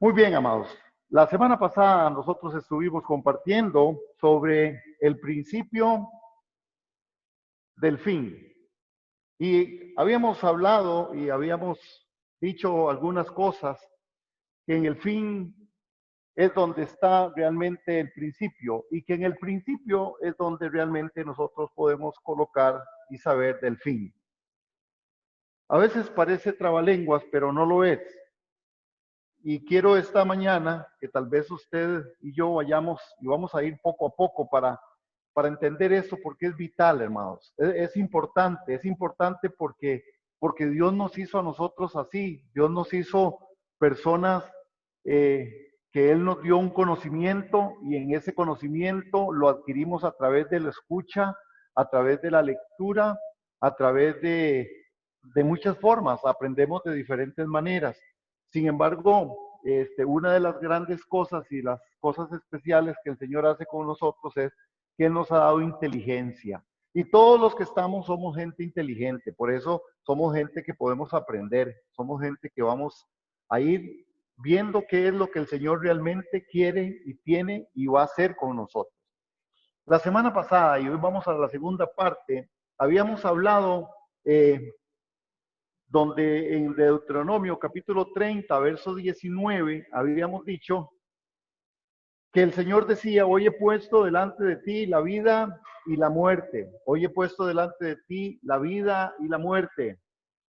Muy bien, amados. La semana pasada nosotros estuvimos compartiendo sobre el principio del fin. Y habíamos hablado y habíamos dicho algunas cosas que en el fin es donde está realmente el principio y que en el principio es donde realmente nosotros podemos colocar y saber del fin. A veces parece trabalenguas, pero no lo es. Y quiero esta mañana que tal vez usted y yo vayamos y vamos a ir poco a poco para entender esto porque es vital, hermanos. Es importante porque Dios nos hizo a nosotros así. Dios nos hizo personas que Él nos dio un conocimiento y en ese conocimiento lo adquirimos a través de la escucha, a través de la lectura, a través de muchas formas. Aprendemos de diferentes maneras. Sin embargo, una de las grandes cosas y las cosas especiales que el Señor hace con nosotros es que Él nos ha dado inteligencia. Y todos los que estamos somos gente inteligente, por eso somos gente que podemos aprender, somos gente que vamos a ir viendo qué es lo que el Señor realmente quiere y tiene y va a hacer con nosotros. La semana pasada, y hoy vamos a la segunda parte, habíamos hablado donde en Deuteronomio capítulo 30, verso 19, habíamos dicho que el Señor decía, hoy he puesto delante de ti la vida y la muerte, hoy he puesto delante de ti la vida y la muerte,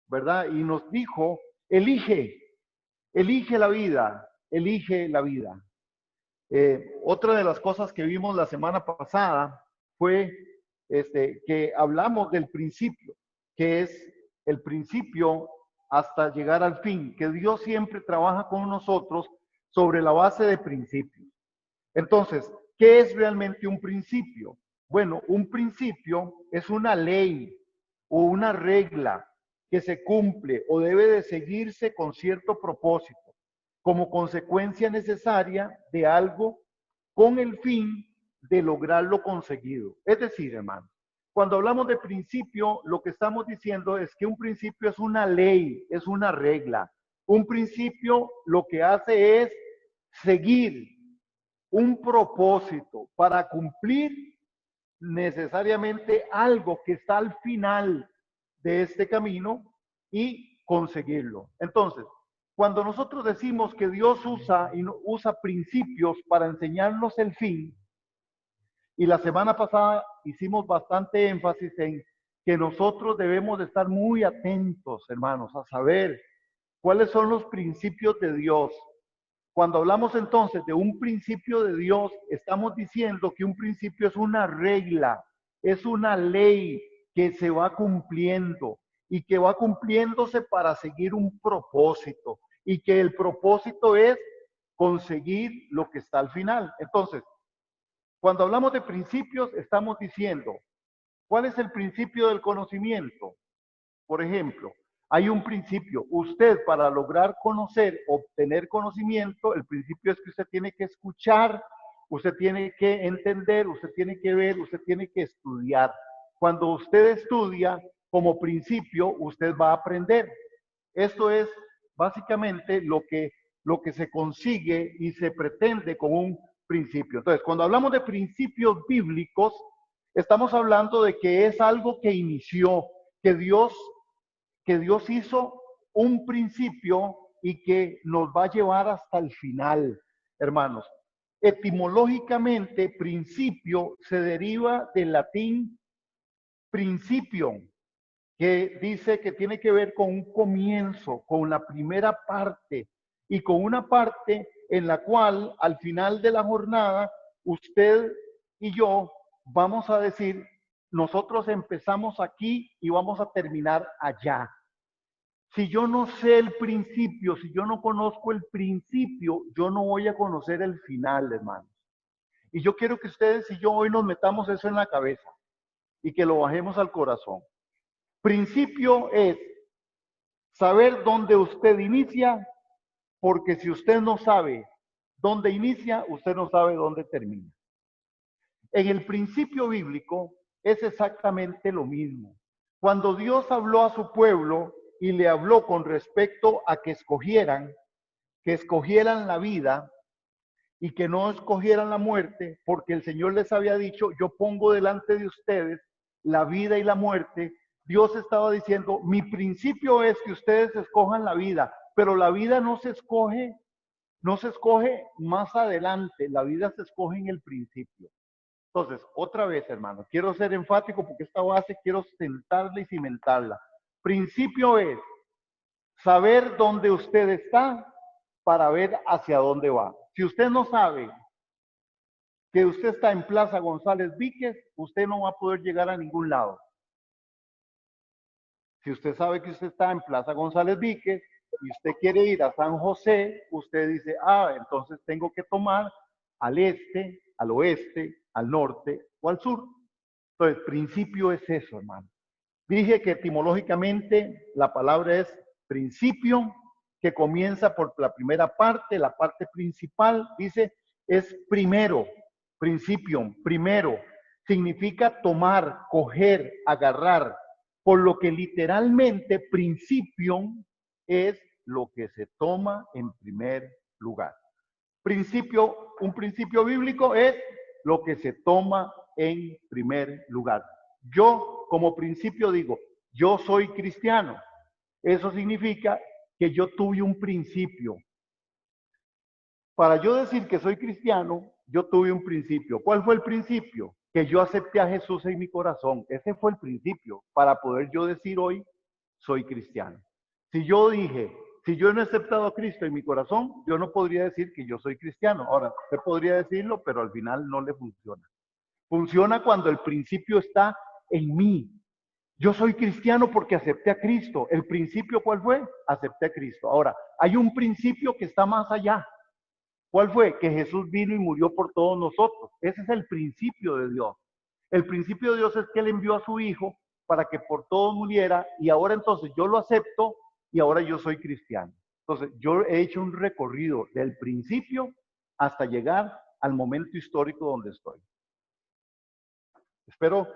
¿verdad? Y nos dijo, elige, elige la vida, elige la vida. Otra de las cosas que vimos la semana pasada fue que hablamos del principio, que es el principio hasta llegar al fin, que Dios siempre trabaja con nosotros sobre la base de principios. Entonces, ¿qué es realmente un principio? Bueno, un principio es una ley o una regla que se cumple o debe de seguirse con cierto propósito, como consecuencia necesaria de algo con el fin de lograr lo conseguido. Es decir, hermano, cuando hablamos de principio, lo que estamos diciendo es que un principio es una ley, es una regla. Un principio lo que hace es seguir un propósito para cumplir necesariamente algo que está al final de este camino y conseguirlo. Entonces, cuando nosotros decimos que Dios usa principios para enseñarnos el fin, y la semana pasada hicimos bastante énfasis en que nosotros debemos de estar muy atentos, hermanos, a saber cuáles son los principios de Dios. Cuando hablamos entonces de un principio de Dios, estamos diciendo que un principio es una regla, es una ley que se va cumpliendo y que va cumpliéndose para seguir un propósito y que el propósito es conseguir lo que está al final. Entonces, cuando hablamos de principios, estamos diciendo, ¿cuál es el principio del conocimiento? Por ejemplo, hay un principio. Usted para lograr conocer, obtener conocimiento, el principio es que usted tiene que escuchar, usted tiene que entender, usted tiene que ver, usted tiene que estudiar. Cuando usted estudia, como principio, usted va a aprender. Esto es básicamente lo que se consigue y se pretende con un principio. Entonces, cuando hablamos de principios bíblicos, estamos hablando de que es algo que inició, que Dios hizo un principio y que nos va a llevar hasta el final, hermanos. Etimológicamente, principio se deriva del latín principio, que dice que tiene que ver con un comienzo, con la primera parte y con una parte en la cual al final de la jornada usted y yo vamos a decir, nosotros empezamos aquí y vamos a terminar allá. Si yo no sé el principio, si yo no conozco el principio, yo no voy a conocer el final, hermanos. Y yo quiero que ustedes y yo hoy nos metamos eso en la cabeza y que lo bajemos al corazón. Principio es saber dónde usted inicia, porque si usted no sabe dónde inicia, usted no sabe dónde termina. En el principio bíblico es exactamente lo mismo. Cuando Dios habló a su pueblo y le habló con respecto a que escogieran, que escogieran la vida y que no escogieran la muerte, porque el Señor les había dicho, yo pongo delante de ustedes la vida y la muerte. Dios estaba diciendo, mi principio es que ustedes escojan la vida, pero la vida no se escoge más adelante, la vida se escoge en el principio. Entonces, otra vez, hermano, quiero ser enfático porque esta base quiero sentarla y cimentarla. Principio es saber dónde usted está para ver hacia dónde va. Si usted no sabe que usted está en Plaza González Víquez, usted no va a poder llegar a ningún lado. Si usted sabe que usted está en Plaza González Víquez y usted quiere ir a San José, usted dice, entonces tengo que tomar al este, al oeste, al norte o al sur. Entonces, principio es eso, hermano. Dije que etimológicamente la palabra es principio, que comienza por la primera parte, la parte principal, dice, es primero, principio, primero. Significa tomar, coger, agarrar, por lo que literalmente principio es lo que se toma en primer lugar. Principio, un principio bíblico es lo que se toma en primer lugar. Yo, como principio, digo, yo soy cristiano. Eso significa que yo tuve un principio. Para yo decir que soy cristiano, yo tuve un principio. ¿Cuál fue el principio? Que yo acepté a Jesús en mi corazón. Ese fue el principio para poder yo decir hoy, soy cristiano. Si yo no he aceptado a Cristo en mi corazón, yo no podría decir que yo soy cristiano. Ahora, usted podría decirlo, pero al final no le funciona. Funciona cuando el principio está en mí. Yo soy cristiano porque acepté a Cristo. ¿El principio cuál fue? Acepté a Cristo. Ahora, hay un principio que está más allá. ¿Cuál fue? Que Jesús vino y murió por todos nosotros. Ese es el principio de Dios. El principio de Dios es que Él envió a su Hijo para que por todos muriera y ahora entonces yo lo acepto y ahora yo soy cristiano. Entonces yo he hecho un recorrido del principio hasta llegar al momento histórico donde estoy. Espero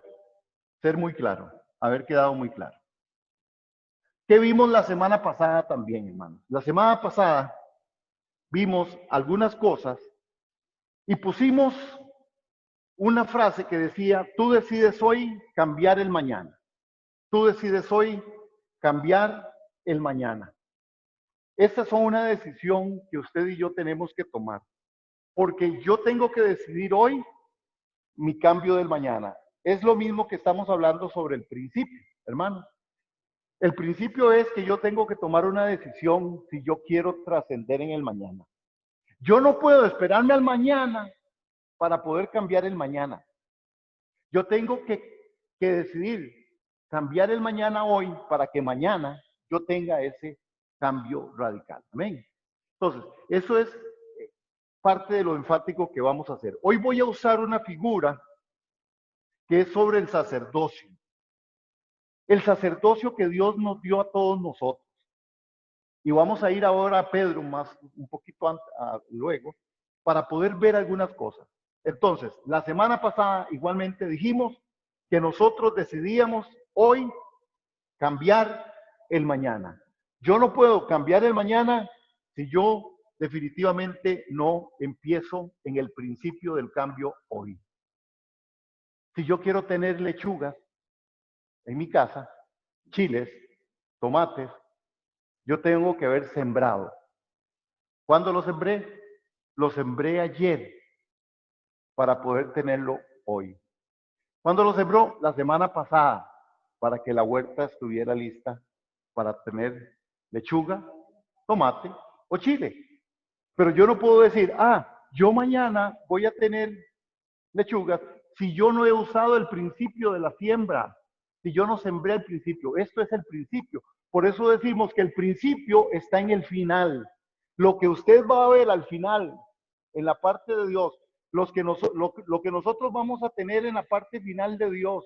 ser muy claro, haber quedado muy claro. ¿Qué vimos la semana pasada también, hermanos? La semana pasada vimos algunas cosas y pusimos una frase que decía, tú decides hoy cambiar el mañana. Tú decides hoy cambiar el mañana. Esta es una decisión que usted y yo tenemos que tomar, porque yo tengo que decidir hoy mi cambio del mañana. Es lo mismo que estamos hablando sobre el principio, hermanos. El principio es que yo tengo que tomar una decisión si yo quiero trascender en el mañana. Yo no puedo esperarme al mañana para poder cambiar el mañana. Yo tengo que decidir cambiar el mañana hoy para que mañana yo tenga ese cambio radical. Amén. Entonces, eso es parte de lo enfático que vamos a hacer. Hoy voy a usar una figura que es sobre el sacerdocio. El sacerdocio que Dios nos dio a todos nosotros. Y vamos a ir ahora a Pedro un poquito luego para poder ver algunas cosas. Entonces, la semana pasada igualmente dijimos que nosotros decidíamos hoy cambiar el mañana. Yo no puedo cambiar el mañana si yo definitivamente no empiezo en el principio del cambio hoy. Si yo quiero tener lechugas en mi casa, chiles, tomates, yo tengo que haber sembrado. ¿Cuándo lo sembré? Lo sembré ayer para poder tenerlo hoy. ¿Cuándo lo sembró? La semana pasada, para que la huerta estuviera lista para tener lechuga, tomate o chile. Pero yo no puedo decir, yo mañana voy a tener lechugas si yo no he usado el principio de la siembra, si yo no sembré el principio. Esto es el principio. Por eso decimos que el principio está en el final. Lo que usted va a ver al final, en la parte de Dios, lo que nosotros vamos a tener en la parte final de Dios,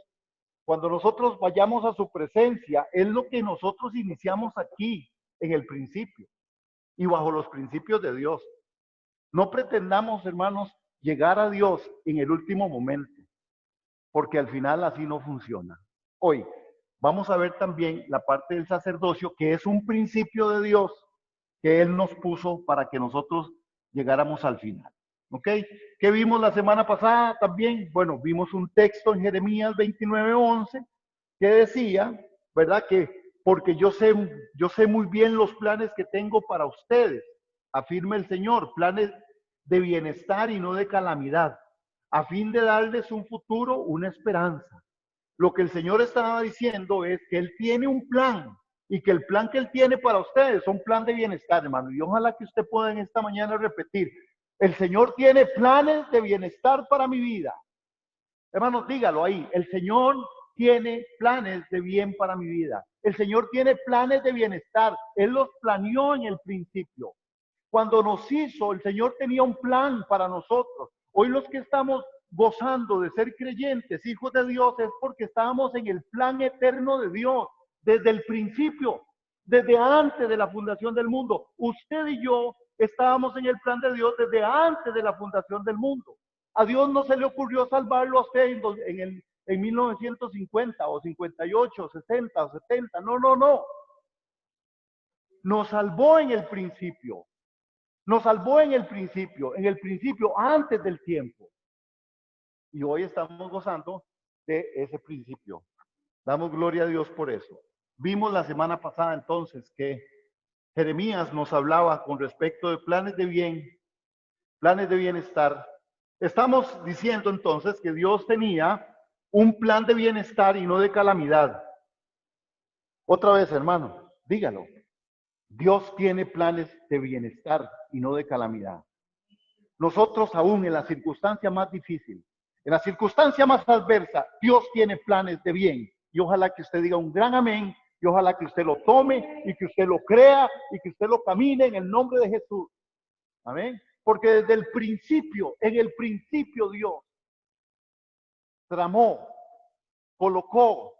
cuando nosotros vayamos a su presencia, es lo que nosotros iniciamos aquí, en el principio, y bajo los principios de Dios. No pretendamos, hermanos, llegar a Dios en el último momento, porque al final así no funciona. Hoy vamos a ver también la parte del sacerdocio, que es un principio de Dios, que Él nos puso para que nosotros llegáramos al final. ¿Ok? ¿Qué vimos la semana pasada también? Bueno, vimos un texto en Jeremías 29:11 que decía, ¿verdad? Que porque yo sé muy bien los planes que tengo para ustedes, afirma el Señor, planes de bienestar y no de calamidad, a fin de darles un futuro, una esperanza. Lo que el Señor estaba diciendo es que Él tiene un plan y que el plan que Él tiene para ustedes es un plan de bienestar, hermano. Y ojalá que usted pueda en esta mañana repetir, el Señor tiene planes de bienestar para mi vida. Hermanos, dígalo ahí, el Señor tiene planes de bien para mi vida. El Señor tiene planes de bienestar. Él los planeó en el principio. Cuando nos hizo, el Señor tenía un plan para nosotros. Hoy los que estamos gozando de ser creyentes, hijos de Dios, es porque estábamos en el plan eterno de Dios desde el principio, desde antes de la fundación del mundo. Usted y yo estábamos en el plan de Dios desde antes de la fundación del mundo. A Dios no se le ocurrió salvarlo a usted en 1950 o 58, 60 o 70. No, no, no. Nos salvó en el principio. Nos salvó en el principio, antes del tiempo. Y hoy estamos gozando de ese principio. Damos gloria a Dios por eso. Vimos la semana pasada entonces que Jeremías nos hablaba con respecto de planes de bien, planes de bienestar. Estamos diciendo entonces que Dios tenía un plan de bienestar y no de calamidad. Otra vez, hermano, dígalo. Dios tiene planes de bienestar y no de calamidad. Nosotros aún en la circunstancia más difícil, en la circunstancia más adversa, Dios tiene planes de bien. Y ojalá que usted diga un gran amén, y ojalá que usted lo tome, y que usted lo crea, y que usted lo camine en el nombre de Jesús. Amén. Porque desde el principio, en el principio Dios tramó, colocó,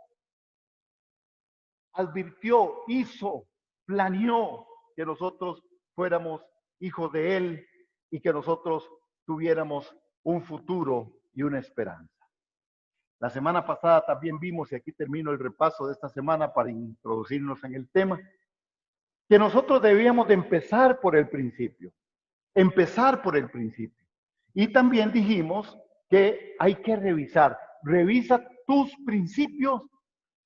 advirtió, hizo, planeó que nosotros fuéramos hijos de Él y que nosotros tuviéramos un futuro y una esperanza. La semana pasada también vimos, y aquí termino el repaso de esta semana para introducirnos en el tema, que nosotros debíamos de empezar por el principio. Empezar por el principio. Y también dijimos que hay que revisar. Revisa tus principios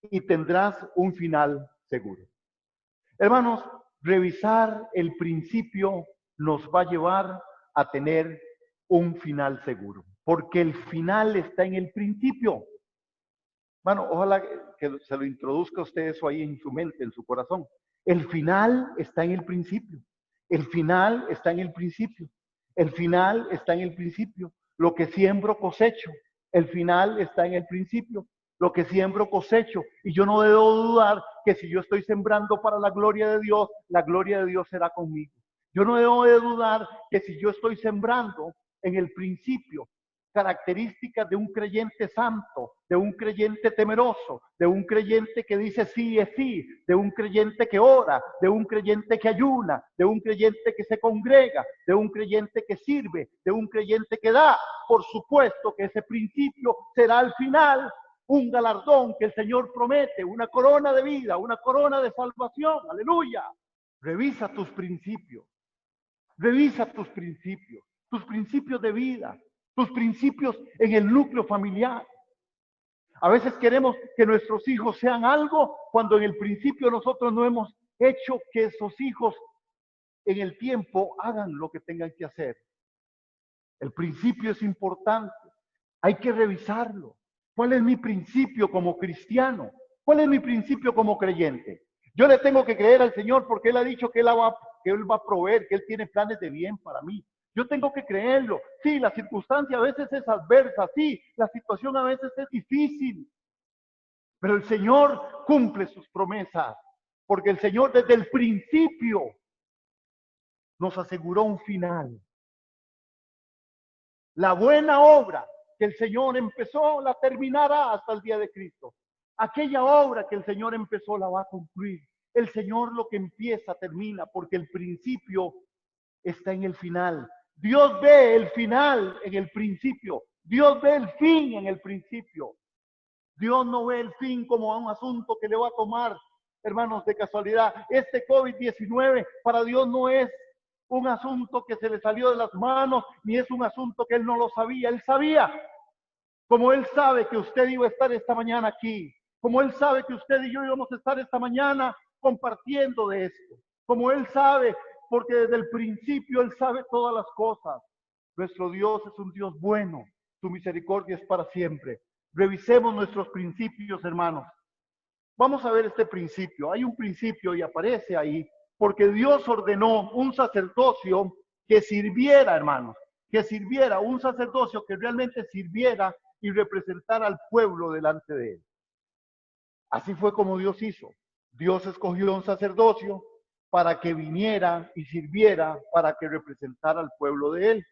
y tendrás un final seguro. Hermanos, revisar el principio nos va a llevar a tener un final seguro, porque el final está en el principio. Bueno, ojalá que se lo introduzca a usted eso ahí en su mente, en su corazón. El final está en el principio. El final está en el principio. El final está en el principio. Lo que siembro cosecho. El final está en el principio. Lo que siembro cosecho. Y yo no debo dudar que si yo estoy sembrando para la gloria de Dios, la gloria de Dios será conmigo. Yo no debo de dudar que si yo estoy sembrando en el principio características de un creyente santo, de un creyente temeroso, de un creyente que dice sí es sí, de un creyente que ora, de un creyente que ayuna, de un creyente que se congrega, de un creyente que sirve, de un creyente que da. Por supuesto que ese principio será al final un galardón que el Señor promete, una corona de vida, una corona de salvación. Aleluya. Revisa tus principios. Revisa tus principios de vida, tus principios en el núcleo familiar. A veces queremos que nuestros hijos sean algo cuando en el principio nosotros no hemos hecho que esos hijos en el tiempo hagan lo que tengan que hacer. El principio es importante. Hay que revisarlo. ¿Cuál es mi principio como cristiano? ¿Cuál es mi principio como creyente? Yo le tengo que creer al Señor porque Él ha dicho que Él va a proveer, que Él tiene planes de bien para mí. Yo tengo que creerlo. Sí, la circunstancia a veces es adversa. Sí, la situación a veces es difícil. Pero el Señor cumple sus promesas. Porque el Señor desde el principio nos aseguró un final. La buena obra que el Señor empezó la terminará hasta el día de Cristo. Aquella obra que el Señor empezó la va a concluir. El Señor lo que empieza termina porque el principio está en el final. Dios ve el final en el principio. Dios ve el fin en el principio. Dios no ve el fin como un asunto que le va a tomar hermanos, de casualidad. Este COVID-19 para Dios no es un asunto que se le salió de las manos, ni es un asunto que Él no lo sabía. Él sabía, como Él sabe que usted iba a estar esta mañana aquí, como Él sabe que usted y yo íbamos a estar esta mañana compartiendo de esto, como Él sabe, porque desde el principio Él sabe todas las cosas. Nuestro Dios es un Dios bueno, su misericordia es para siempre. Revisemos nuestros principios, hermanos. Vamos a ver este principio. Hay un principio y aparece ahí, porque Dios ordenó un sacerdocio que sirviera, hermanos, que sirviera, un sacerdocio que realmente sirviera y representara al pueblo delante de Él. Así fue como Dios hizo. Dios escogió un sacerdocio para que viniera y sirviera, para que representara al pueblo de Él.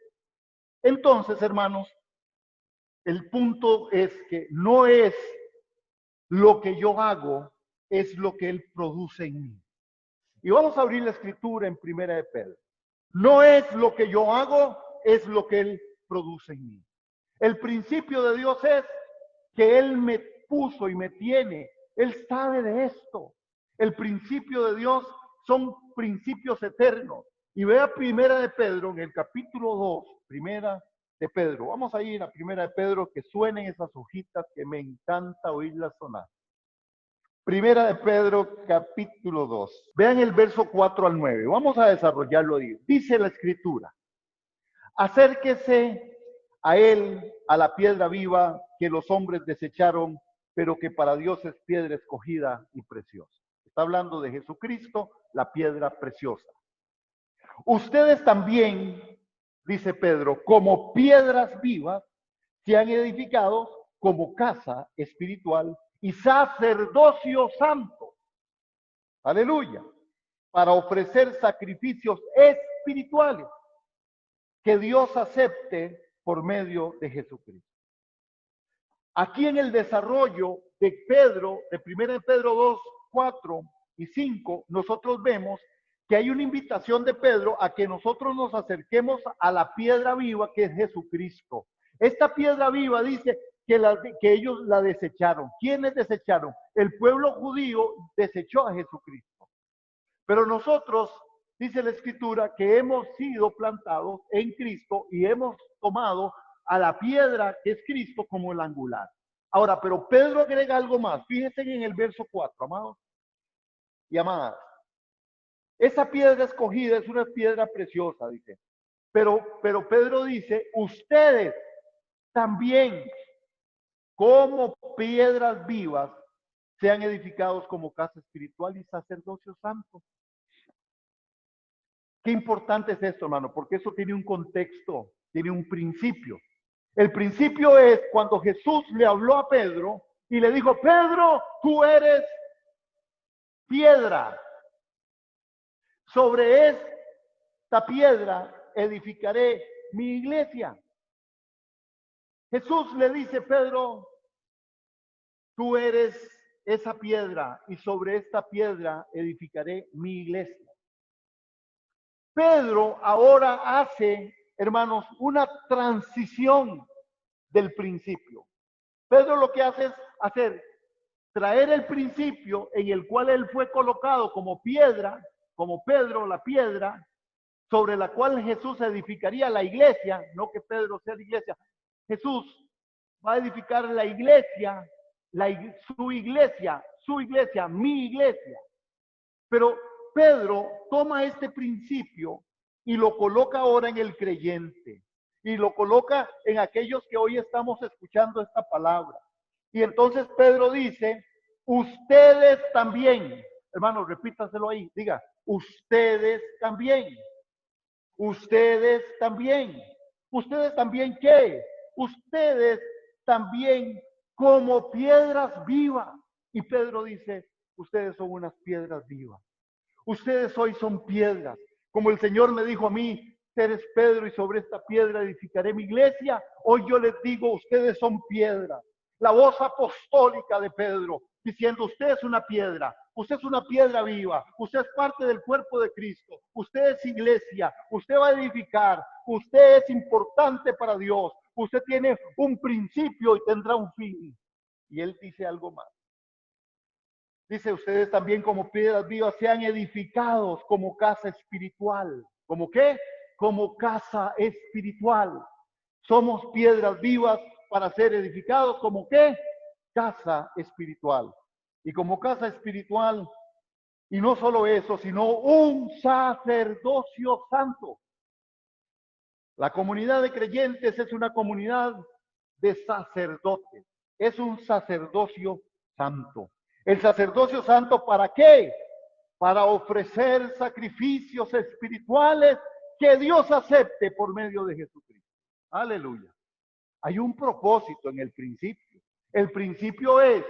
Entonces, hermanos, el punto es que no es lo que yo hago, es lo que Él produce en mí. Y vamos a abrir la escritura en Primera de Pedro. No es lo que yo hago, es lo que Él produce en mí. El principio de Dios es que Él me puso y me tiene. Él sabe de esto. El principio de Dios son principios eternos. Y vea Primera de Pedro en el capítulo 2, Primera de Pedro. Vamos a ir a Primera de Pedro, que suenen esas hojitas que me encanta oírlas sonar. Primera de Pedro, capítulo 2. Vean el verso 4 al 9. Vamos a desarrollarlo ahí. Dice la escritura: acérquese a él, a la piedra viva que los hombres desecharon, pero que para Dios es piedra escogida y preciosa. Está hablando de Jesucristo, la piedra preciosa. Ustedes también, dice Pedro, como piedras vivas, se han edificado como casa espiritual y sacerdocio santo. Aleluya. Para ofrecer sacrificios espirituales que Dios acepte por medio de Jesucristo. Aquí en el desarrollo de Pedro, de 1 Pedro 2, 4 y 5, nosotros vemos que hay una invitación de Pedro a que nosotros nos acerquemos a la piedra viva que es Jesucristo. Esta piedra viva dice que ellos la desecharon. ¿Quiénes desecharon? El pueblo judío desechó a Jesucristo. Pero nosotros, dice la Escritura, que hemos sido plantados en Cristo y hemos tomado a la piedra que es Cristo como el angular. Ahora, pero Pedro agrega algo más. Fíjense en el verso 4, amados y amadas. Esa piedra escogida es una piedra preciosa, dice. Pero Pedro dice, ustedes también, como piedras vivas, sean edificados como casa espiritual y sacerdocio santo. Qué importante es esto, hermano, porque eso tiene un contexto, tiene un principio. El principio es cuando Jesús le habló a Pedro y le dijo, Pedro, tú eres piedra. Sobre esta piedra edificaré mi iglesia. Jesús le dice, Pedro, tú eres esa piedra y sobre esta piedra edificaré mi iglesia. Pedro ahora hace, hermanos, una transición del principio. Pedro lo que hace es traer el principio en el cual él fue colocado como piedra, como Pedro la piedra, sobre la cual Jesús edificaría la iglesia, no que Pedro sea la iglesia. Jesús va a edificar la iglesia, su iglesia, mi iglesia. Pero Pedro toma este principio y lo coloca ahora en el creyente y lo coloca en aquellos que hoy estamos escuchando esta palabra. Y entonces Pedro dice, ustedes también, hermano, repítaselo ahí, diga, ustedes también. Ustedes también. ¿Ustedes también qué? Ustedes también como piedras vivas. Y Pedro dice, ustedes son unas piedras vivas. Ustedes hoy son piedras. Como el Señor me dijo a mí, eres Pedro y sobre esta piedra edificaré mi iglesia. Hoy yo les digo, ustedes son piedras. La voz apostólica de Pedro diciendo, usted es una piedra viva, usted es parte del cuerpo de Cristo, usted es iglesia, usted va a edificar, usted es importante para Dios, usted tiene un principio y tendrá un fin. Y él dice algo más. Dice, ustedes también como piedras vivas sean edificados como casa espiritual. ¿Cómo qué? Como casa espiritual. Somos piedras vivas para ser edificados como qué? Casa espiritual. Y como casa espiritual, y no solo eso, sino un sacerdocio santo. La comunidad de creyentes es una comunidad de sacerdotes. Es un sacerdocio santo. ¿El sacerdocio santo para qué? Para ofrecer sacrificios espirituales que Dios acepte por medio de Jesucristo. Aleluya. Hay un propósito en el principio. El principio es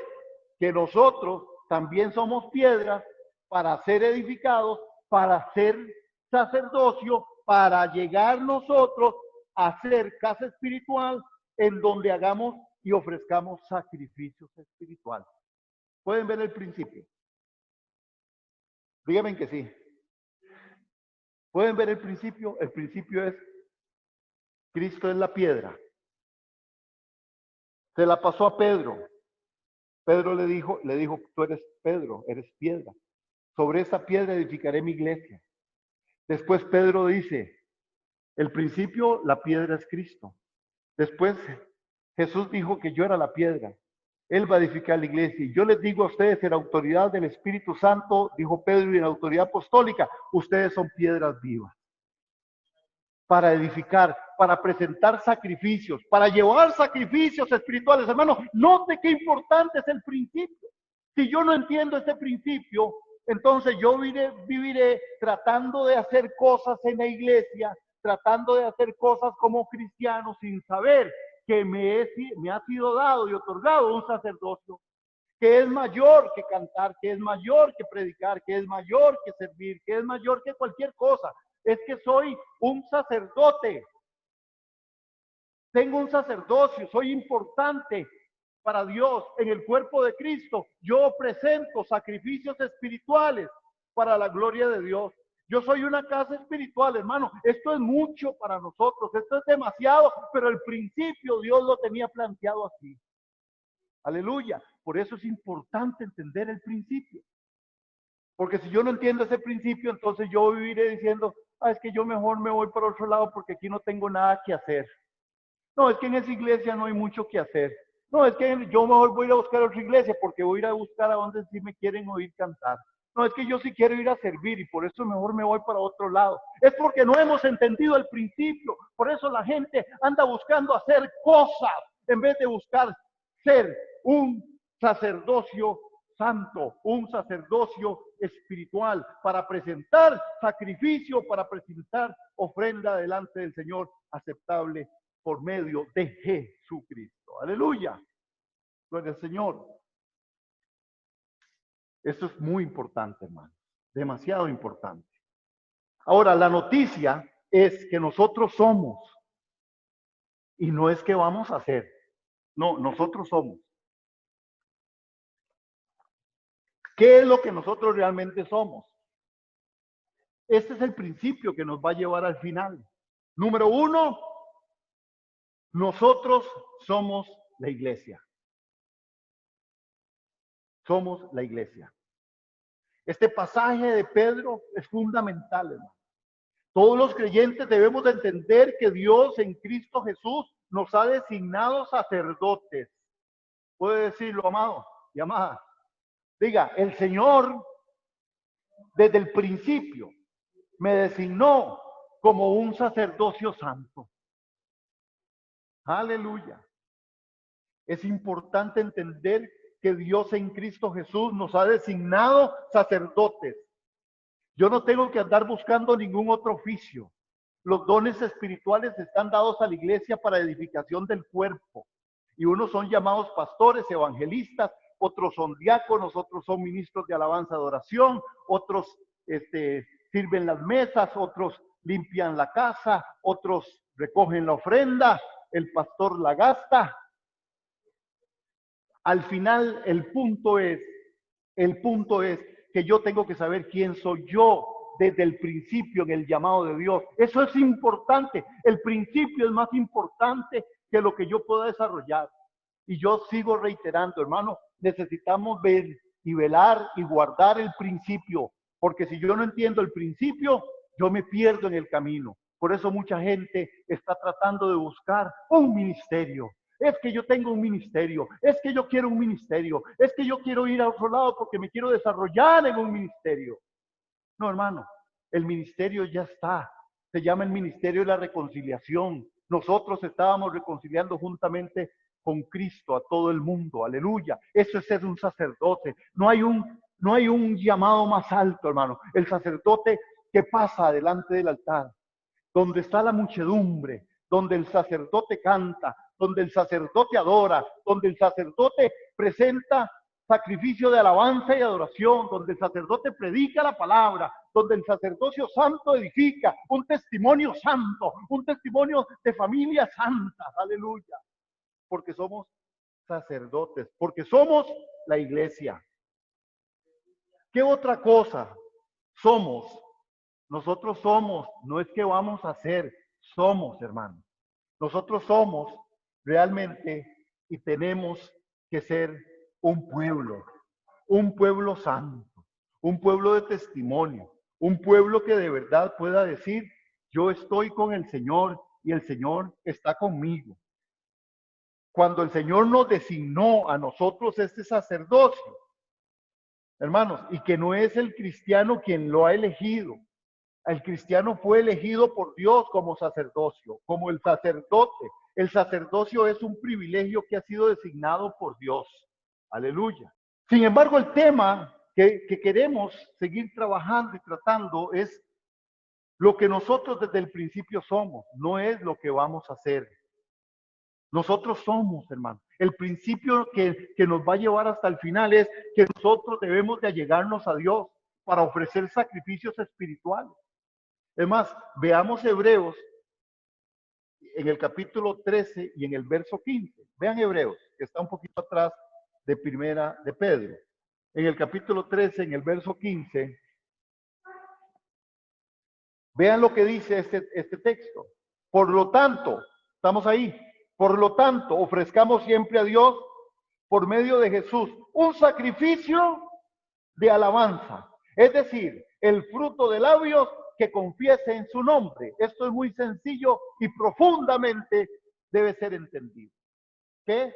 que nosotros también somos piedras para ser edificados, para ser sacerdocio, para llegar nosotros a ser casa espiritual en donde hagamos y ofrezcamos sacrificios espirituales. ¿Pueden ver el principio? Díganme que sí. ¿Pueden ver el principio? El principio es, Cristo es la piedra. Se la pasó a Pedro. Pedro le dijo, tú eres Pedro, eres piedra. Sobre esa piedra edificaré mi iglesia. Después Pedro dice, el principio, la piedra es Cristo. Después Jesús dijo que yo era la piedra. Él va a edificar la iglesia. Y yo les digo a ustedes, en la autoridad del Espíritu Santo, dijo Pedro, y en la autoridad apostólica, ustedes son piedras vivas. Para edificar, para presentar sacrificios, para llevar sacrificios espirituales. Hermano, note qué importante es el principio. Si yo no entiendo este principio, entonces yo viviré tratando de hacer cosas en la iglesia, tratando de hacer cosas como cristiano sin saber que me ha sido dado y otorgado un sacerdocio que es mayor que cantar, que es mayor que predicar, que es mayor que servir, que es mayor que cualquier cosa. Es que soy un sacerdote. Tengo un sacerdocio, soy importante para Dios en el cuerpo de Cristo. Yo presento sacrificios espirituales para la gloria de Dios. Yo soy una casa espiritual, hermano. Esto es mucho para nosotros, esto es demasiado, pero el principio Dios lo tenía planteado así. Aleluya. Por eso es importante entender el principio. Porque si yo no entiendo ese principio, entonces yo viviré diciendo, es que yo mejor me voy para otro lado porque aquí no tengo nada que hacer. No, es que en esa iglesia no hay mucho que hacer. No, es que yo mejor voy a ir a buscar otra iglesia porque voy a ir a buscar a donde sí me quieren oír cantar. No, es que yo sí quiero ir a servir y por eso mejor me voy para otro lado. Es porque no hemos entendido el principio. Por eso la gente anda buscando hacer cosas en vez de buscar ser un sacerdocio santo, un sacerdocio espiritual para presentar sacrificio, para presentar ofrenda delante del Señor aceptable por medio de Jesucristo. Aleluya. Gloria al Señor. Esto es muy importante, hermano. Demasiado importante. Ahora, la noticia es que nosotros somos. Y no es que vamos a hacer. No, nosotros somos. ¿Qué es lo que nosotros realmente somos? Este es el principio que nos va a llevar al final. Número 1, nosotros somos la iglesia. Somos la iglesia. Este pasaje de Pedro es fundamental, hermano. Todos los creyentes debemos de entender que Dios en Cristo Jesús nos ha designado sacerdotes. ¿Puede decirlo, amado y amada? Diga, el Señor desde el principio me designó como un sacerdocio santo. Aleluya. Es importante entender que Dios en Cristo Jesús nos ha designado sacerdotes. Yo no tengo que andar buscando ningún otro oficio. Los dones espirituales están dados a la iglesia para edificación del cuerpo. Y unos son llamados pastores, evangelistas, otros son diáconos, otros son ministros de alabanza de oración, otros sirven las mesas, otros limpian la casa, otros recogen la ofrenda, el pastor la gasta. Al final, el punto es que yo tengo que saber quién soy yo desde el principio en el llamado de Dios. Eso es importante. El principio es más importante que lo que yo pueda desarrollar. Y yo sigo reiterando, hermano, necesitamos ver y velar y guardar el principio, porque si yo no entiendo el principio, yo me pierdo en el camino. Por eso mucha gente está tratando de buscar un ministerio. Es que yo tengo un ministerio, es que yo quiero un ministerio, es que yo quiero ir a otro lado porque me quiero desarrollar en un ministerio. No, hermano, el ministerio ya está. Se llama el ministerio de la reconciliación. Nosotros estábamos reconciliando juntamente con Cristo a todo el mundo. Aleluya. Eso es ser un sacerdote. No hay un llamado más alto, hermano. El sacerdote que pasa delante del altar, donde está la muchedumbre, donde el sacerdote canta, donde el sacerdote adora, donde el sacerdote presenta sacrificio de alabanza y adoración, donde el sacerdote predica la palabra, donde el sacerdocio santo edifica un testimonio santo, un testimonio de familias santas, aleluya, porque somos sacerdotes, porque somos la iglesia. ¿Qué otra cosa somos? Nosotros somos, no es que vamos a ser, somos, hermanos. Nosotros somos realmente y tenemos que ser un pueblo santo, un pueblo de testimonio, un pueblo que de verdad pueda decir, yo estoy con el Señor y el Señor está conmigo. Cuando el Señor nos designó a nosotros este sacerdocio, hermanos, y que no es el cristiano quien lo ha elegido, el cristiano fue elegido por Dios como sacerdocio, como el sacerdote. El sacerdocio es un privilegio que ha sido designado por Dios. Aleluya. Sin embargo, el tema que queremos seguir trabajando y tratando es lo que nosotros desde el principio somos, no es lo que vamos a hacer. Nosotros somos, hermano. El principio que nos va a llevar hasta el final es que nosotros debemos de allegarnos a Dios para ofrecer sacrificios espirituales. Es más, veamos Hebreos en el capítulo 13 y en el verso 15. Vean Hebreos, que está un poquito atrás de primera de Pedro. En el capítulo 13, en el verso 15, vean lo que dice este texto. Por lo tanto, estamos ahí. Por lo tanto, ofrezcamos siempre a Dios, por medio de Jesús, un sacrificio de alabanza. Es decir, el fruto de labios que confiese en su nombre. Esto es muy sencillo y profundamente debe ser entendido. Que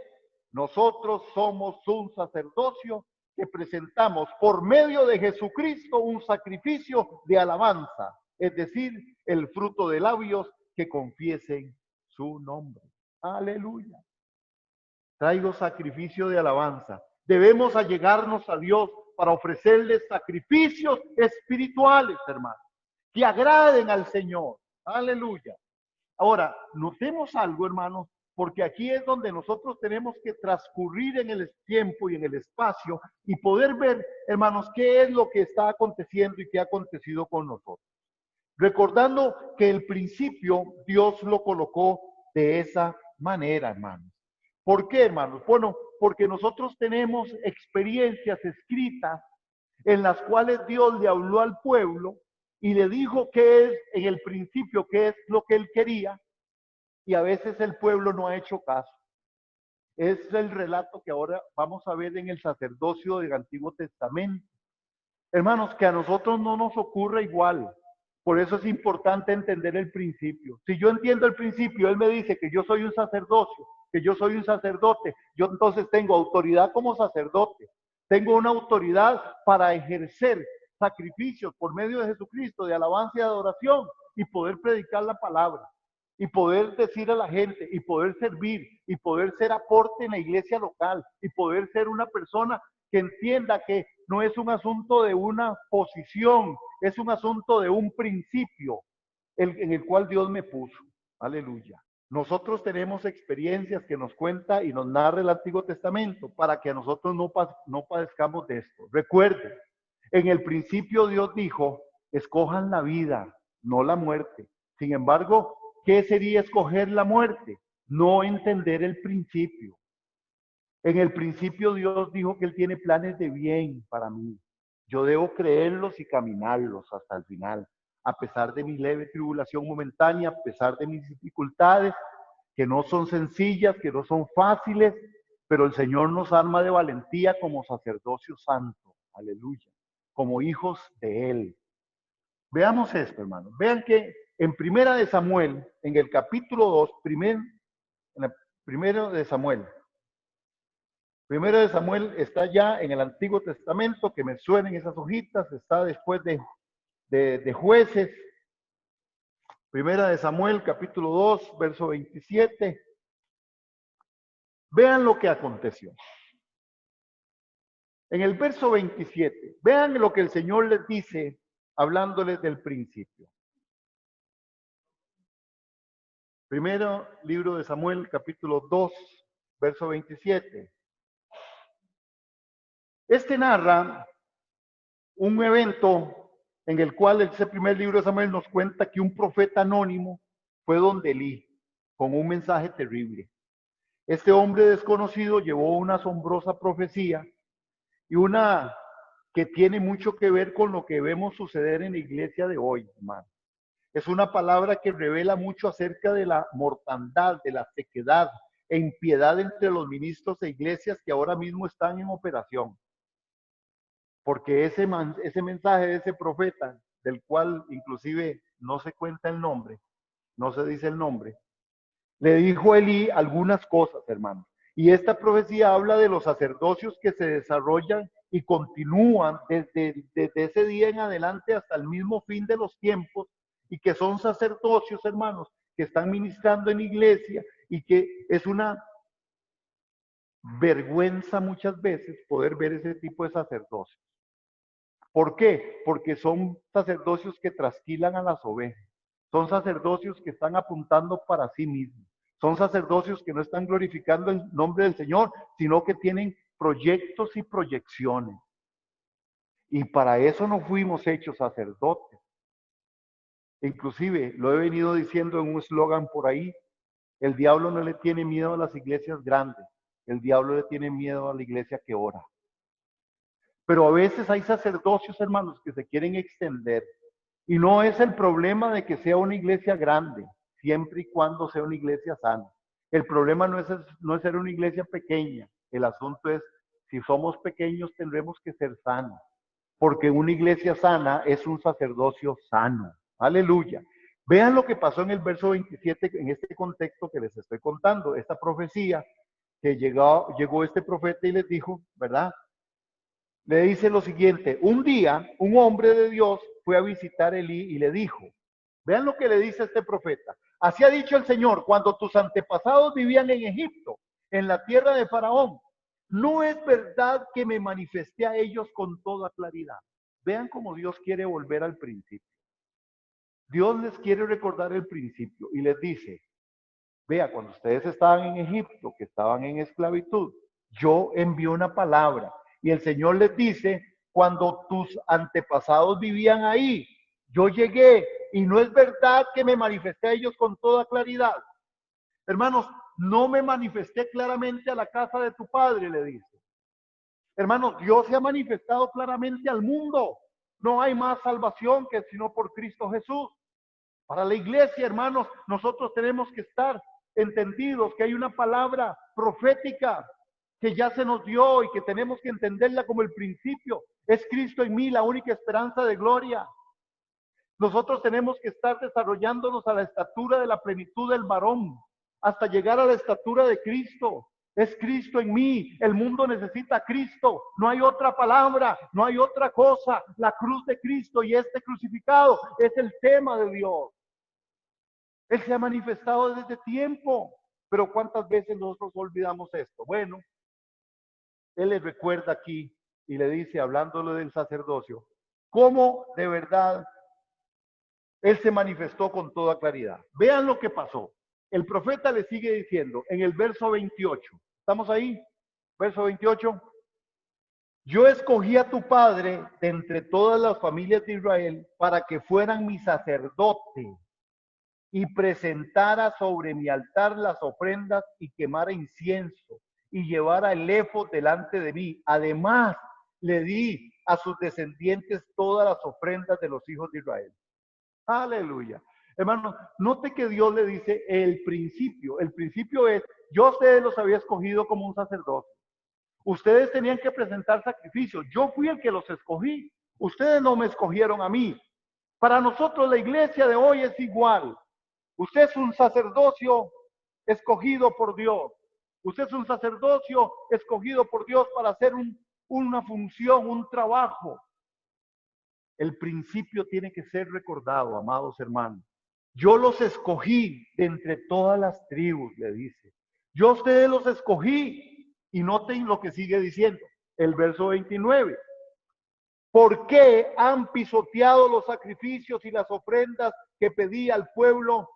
nosotros somos un sacerdocio que presentamos por medio de Jesucristo un sacrificio de alabanza, es decir, el fruto de labios que confiesen su nombre. Aleluya. Traigo sacrificio de alabanza. Debemos allegarnos a Dios para ofrecerle sacrificios espirituales, hermano, que agraden al Señor. Aleluya. Ahora, notemos algo, hermanos, porque aquí es donde nosotros tenemos que transcurrir en el tiempo y en el espacio y poder ver, hermanos, qué es lo que está aconteciendo y qué ha acontecido con nosotros. Recordando que el principio Dios lo colocó de esa manera, hermanos. ¿Por qué, hermanos? Bueno, porque nosotros tenemos experiencias escritas en las cuales Dios le habló al pueblo y le dijo qué es en el principio, qué es lo que él quería, y a veces el pueblo no ha hecho caso. Es el relato que ahora vamos a ver en el sacerdocio del Antiguo Testamento. Hermanos, que a nosotros no nos ocurra igual. Por eso es importante entender el principio. Si yo entiendo el principio, él me dice que yo soy un sacerdocio, que yo soy un sacerdote, yo entonces tengo autoridad como sacerdote. Tengo una autoridad para ejercer sacrificios por medio de Jesucristo, de alabanza y adoración, y poder predicar la palabra, y poder decir a la gente, y poder servir, y poder ser aporte en la iglesia local, y poder ser una persona que entienda que no es un asunto de una posición, es un asunto de un principio en el cual Dios me puso. Aleluya. Nosotros tenemos experiencias que nos cuenta y nos narra el Antiguo Testamento para que nosotros no padezcamos de esto. Recuerden, en el principio Dios dijo, escojan la vida, no la muerte. Sin embargo, ¿qué sería escoger la muerte? No entender el principio. En el principio Dios dijo que Él tiene planes de bien para mí. Yo debo creerlos y caminarlos hasta el final, a pesar de mi leve tribulación momentánea, a pesar de mis dificultades, que no son sencillas, que no son fáciles, pero el Señor nos arma de valentía como sacerdocio santo, aleluya, como hijos de Él. Veamos esto, hermanos. Vean que en Primera de Samuel, en el capítulo 2, Primero de Samuel está ya en el Antiguo Testamento, que me suenen esas hojitas, está después de Jueces. Primera de Samuel, capítulo 2, verso 27. Vean lo que aconteció. En el verso 27, vean lo que el Señor les dice, hablándoles del principio. Primero libro de Samuel, capítulo 2, verso 27. Este narra un evento en el cual ese primer libro de Samuel nos cuenta que un profeta anónimo fue donde Elí con un mensaje terrible. Este hombre desconocido llevó una asombrosa profecía y una que tiene mucho que ver con lo que vemos suceder en la iglesia de hoy, hermano. Es una palabra que revela mucho acerca de la mortandad, de la sequedad e impiedad entre los ministros e iglesias que ahora mismo están en operación. Porque ese mensaje de ese profeta, del cual inclusive no se cuenta el nombre, no se dice el nombre, le dijo a Elí algunas cosas, hermanos. Y esta profecía habla de los sacerdocios que se desarrollan y continúan desde ese día en adelante hasta el mismo fin de los tiempos, y que son sacerdocios, hermanos, que están ministrando en iglesia, y que es una vergüenza muchas veces poder ver ese tipo de sacerdocios. ¿Por qué? Porque son sacerdocios que trasquilan a las ovejas. Son sacerdocios que están apuntando para sí mismos. Son sacerdocios que no están glorificando el nombre del Señor, sino que tienen proyectos y proyecciones. Y para eso no fuimos hechos sacerdotes. Inclusive, lo he venido diciendo en un eslogan por ahí, el diablo no le tiene miedo a las iglesias grandes, el diablo le tiene miedo a la iglesia que ora. Pero a veces hay sacerdocios, hermanos, que se quieren extender. Y no es el problema de que sea una iglesia grande, siempre y cuando sea una iglesia sana. El problema no es ser una iglesia pequeña. El asunto es, si somos pequeños, tendremos que ser sanos. Porque una iglesia sana es un sacerdocio sano. Aleluya. Vean lo que pasó en el verso 27, en este contexto que les estoy contando. Esta profecía que llegó este profeta y les dijo, ¿verdad? Le dice lo siguiente: un día un hombre de Dios fue a visitar a Elí y le dijo, vean lo que le dice este profeta: así ha dicho el Señor, cuando tus antepasados vivían en Egipto, en la tierra de Faraón, no es verdad que me manifesté a ellos con toda claridad. Vean cómo Dios quiere volver al principio. Dios les quiere recordar el principio y les dice, vea, cuando ustedes estaban en Egipto, que estaban en esclavitud, yo envié una palabra. Y el Señor les dice, cuando tus antepasados vivían ahí, yo llegué y no es verdad que me manifesté a ellos con toda claridad. Hermanos, no me manifesté claramente a la casa de tu padre, le dice. Hermanos, Dios se ha manifestado claramente al mundo. No hay más salvación que sino por Cristo Jesús. Para la iglesia, hermanos, nosotros tenemos que estar entendidos que hay una palabra profética que ya se nos dio y que tenemos que entenderla como el principio. Es Cristo en mí, la única esperanza de gloria. Nosotros tenemos que estar desarrollándonos a la estatura de la plenitud del varón, hasta llegar a la estatura de Cristo. Es Cristo en mí. El mundo necesita a Cristo. No hay otra palabra, no hay otra cosa. La cruz de Cristo y este crucificado es el tema de Dios. Él se ha manifestado desde tiempo. Pero ¿cuántas veces nosotros olvidamos esto? Bueno, Él le recuerda aquí y le dice, hablándole del sacerdocio, cómo de verdad Él se manifestó con toda claridad. Vean lo que pasó. El profeta le sigue diciendo en el verso 28. ¿Estamos ahí? Verso 28. Yo escogí a tu padre de entre todas las familias de Israel para que fueran mi sacerdote y presentara sobre mi altar las ofrendas y quemara incienso y llevara el éfod delante de mí. Además, le di a sus descendientes todas las ofrendas de los hijos de Israel. Aleluya. Hermano, note que Dios le dice el principio. El principio es, yo a ustedes los había escogido como un sacerdote. Ustedes tenían que presentar sacrificios. Yo fui el que los escogí. Ustedes no me escogieron a mí. Para nosotros la iglesia de hoy es igual. Usted es un sacerdocio escogido por Dios. Usted es un sacerdocio escogido por Dios para hacer una función, un trabajo. El principio tiene que ser recordado, amados hermanos. Yo los escogí de entre todas las tribus, le dice. Yo a ustedes los escogí. Y noten lo que sigue diciendo, el verso 29. ¿Por qué han pisoteado los sacrificios y las ofrendas que pedí al pueblo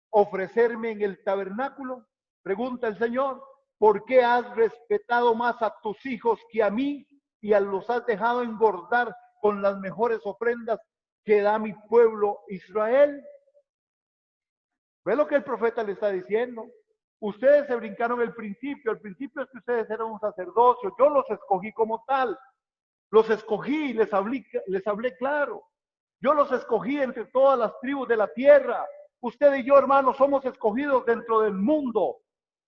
ofrecerme en el tabernáculo? Pregunta el Señor. ¿Por qué has respetado más a tus hijos que a mí y los has dejado engordar con las mejores ofrendas que da mi pueblo Israel? ¿Ve lo que el profeta le está diciendo? Ustedes se brincaron el principio es que ustedes eran un sacerdocio, yo los escogí como tal, los escogí, les hablé claro, yo los escogí entre todas las tribus de la tierra, usted y yo, hermanos, somos escogidos dentro del mundo,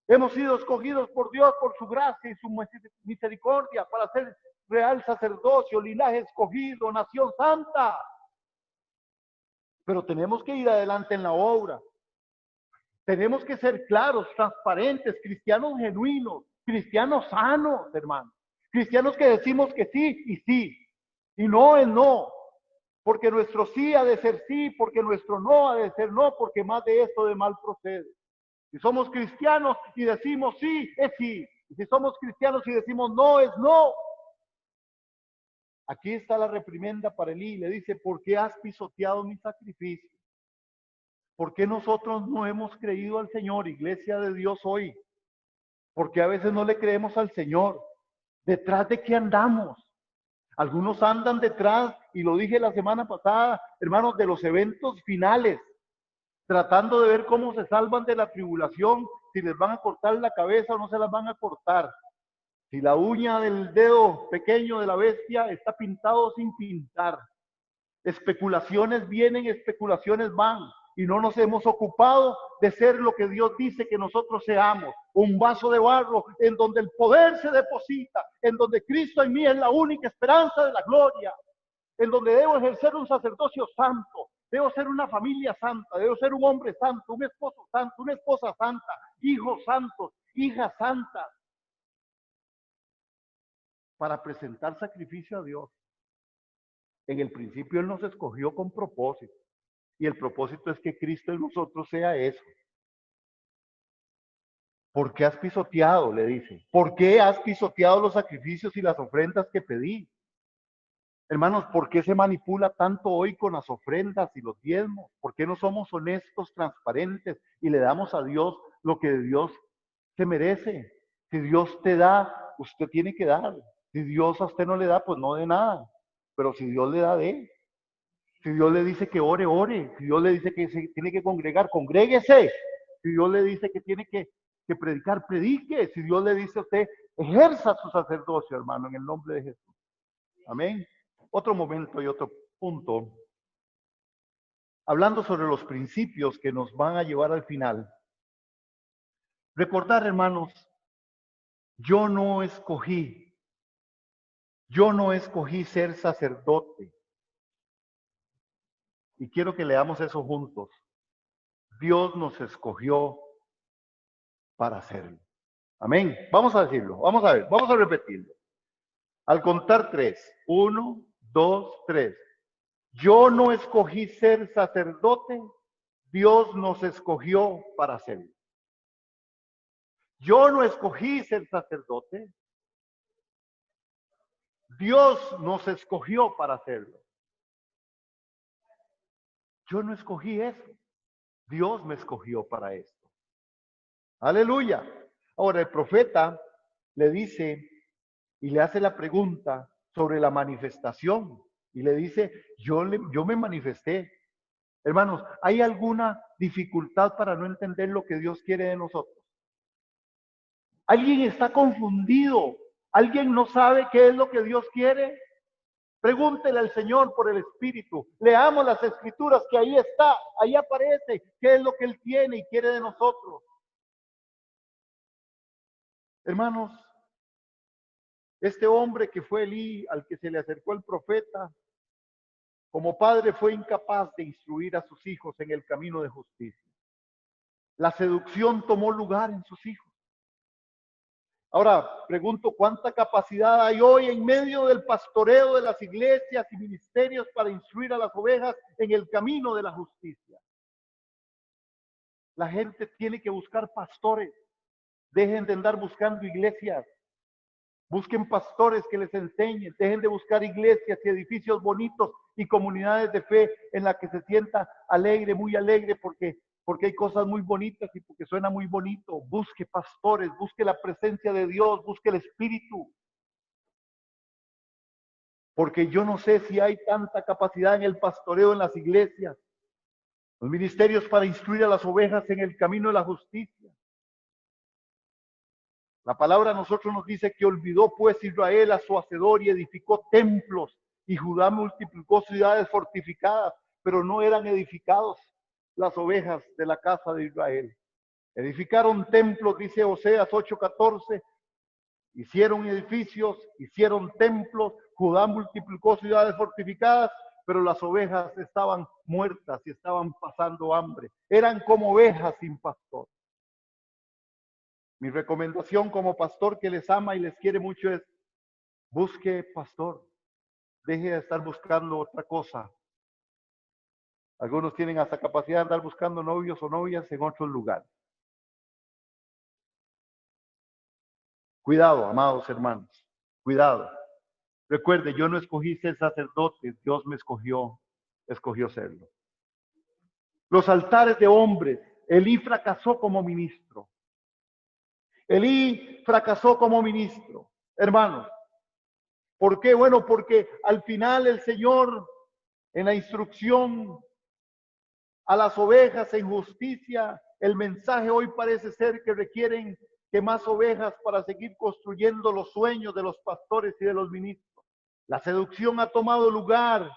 hemos sido escogidos por Dios, por su gracia y su misericordia, para ser real sacerdocio, linaje escogido, nación santa, pero tenemos que ir adelante en la obra. Tenemos que ser claros, transparentes, cristianos genuinos, cristianos sanos, hermanos. Cristianos que decimos que sí, y no es no. Porque nuestro sí ha de ser sí, porque nuestro no ha de ser no, porque más de esto de mal procede. Si somos cristianos y decimos sí, es sí. Y si somos cristianos y decimos no, es no. Aquí está la reprimenda para Elí. Le dice, ¿por qué has pisoteado mi sacrificio? ¿Por qué nosotros no hemos creído al Señor, iglesia de Dios hoy? ¿Por qué a veces no le creemos al Señor? ¿Detrás de qué andamos? Algunos andan detrás, y lo dije la semana pasada, hermanos, de los eventos finales, tratando de ver cómo se salvan de la tribulación, si les van a cortar la cabeza o no se las van a cortar. Si la uña del dedo pequeño de la bestia está pintado o sin pintar. Especulaciones vienen, especulaciones van. Y no nos hemos ocupado de ser lo que Dios dice que nosotros seamos. Un vaso de barro en donde el poder se deposita, en donde Cristo en mí es la única esperanza de la gloria, en donde debo ejercer un sacerdocio santo, debo ser una familia santa, debo ser un hombre santo, un esposo santo, una esposa santa, hijos santos, hijas santas, para presentar sacrificio a Dios. En el principio Él nos escogió con propósito. Y el propósito es que Cristo en nosotros sea eso. ¿Por qué has pisoteado? Le dice. ¿Por qué has pisoteado los sacrificios y las ofrendas que pedí? Hermanos, ¿por qué se manipula tanto hoy con las ofrendas y los diezmos? ¿Por qué no somos honestos, transparentes y le damos a Dios lo que Dios se merece? Si Dios te da, usted tiene que dar. Si Dios a usted no le da, pues no dé nada. Pero si Dios le da, dé. Si Dios le dice que ore, ore. Si Dios le dice que se tiene que congregar, congréguese. Si Dios le dice que tiene que predicar, predique. Si Dios le dice a usted, ejerza su sacerdocio, hermano, en el nombre de Jesús. Amén. Otro momento y otro punto. Hablando sobre los principios que nos van a llevar al final. Recordar, hermanos, yo no escogí ser sacerdote. Y quiero que leamos eso juntos. Dios nos escogió para hacerlo. Amén. Vamos a decirlo. Vamos a ver. Vamos a repetirlo. Al contar 3. 1, 2, 3. Yo no escogí ser sacerdote. Dios nos escogió para hacerlo. Yo no escogí ser sacerdote. Dios nos escogió para hacerlo. Yo no escogí eso. Dios me escogió para esto. Aleluya. Ahora el profeta le dice y le hace la pregunta sobre la manifestación. Y le dice, yo me manifesté. Hermanos, ¿hay alguna dificultad para no entender lo que Dios quiere de nosotros? ¿Alguien está confundido? ¿Alguien no sabe qué es lo que Dios quiere? Pregúntele al Señor por el Espíritu. Leamos las Escrituras, que ahí está, ahí aparece qué es lo que Él tiene y quiere de nosotros. Hermanos, este hombre que fue Elí, al que se le acercó el profeta, como padre fue incapaz de instruir a sus hijos en el camino de justicia. La seducción tomó lugar en sus hijos. Ahora, pregunto, ¿cuánta capacidad hay hoy en medio del pastoreo de las iglesias y ministerios para instruir a las ovejas en el camino de la justicia? La gente tiene que buscar pastores. Dejen de andar buscando iglesias. Busquen pastores que les enseñen. Dejen de buscar iglesias y edificios bonitos y comunidades de fe en la que se sienta alegre, muy alegre, porque hay cosas muy bonitas y porque suena muy bonito. Busque pastores, busque la presencia de Dios, busque el Espíritu. Porque yo no sé si hay tanta capacidad en el pastoreo en las iglesias, los ministerios para instruir a las ovejas en el camino de la justicia. La palabra a nosotros nos dice que olvidó pues Israel a su hacedor y edificó templos, y Judá multiplicó ciudades fortificadas, pero no eran edificados las ovejas de la casa de Israel. Edificaron templos, dice Oseas 8:14, hicieron edificios, hicieron templos, Judá multiplicó ciudades fortificadas, pero las ovejas estaban muertas y estaban pasando hambre. Eran como ovejas sin pastor. Mi recomendación como pastor que les ama y les quiere mucho es: busque pastor. Deje de estar buscando otra cosa. Algunos tienen hasta capacidad de andar buscando novios o novias en otros lugares. Cuidado, amados hermanos. Cuidado. Recuerde, yo no escogí ser sacerdote, Dios me escogió serlo. Los altares de hombres. Elí fracasó como ministro. Elí fracasó como ministro. Hermanos, ¿por qué? Bueno, porque al final el Señor, en la instrucción a las ovejas en justicia, el mensaje hoy parece ser que requieren que más ovejas para seguir construyendo los sueños de los pastores y de los ministros. La seducción ha tomado lugar.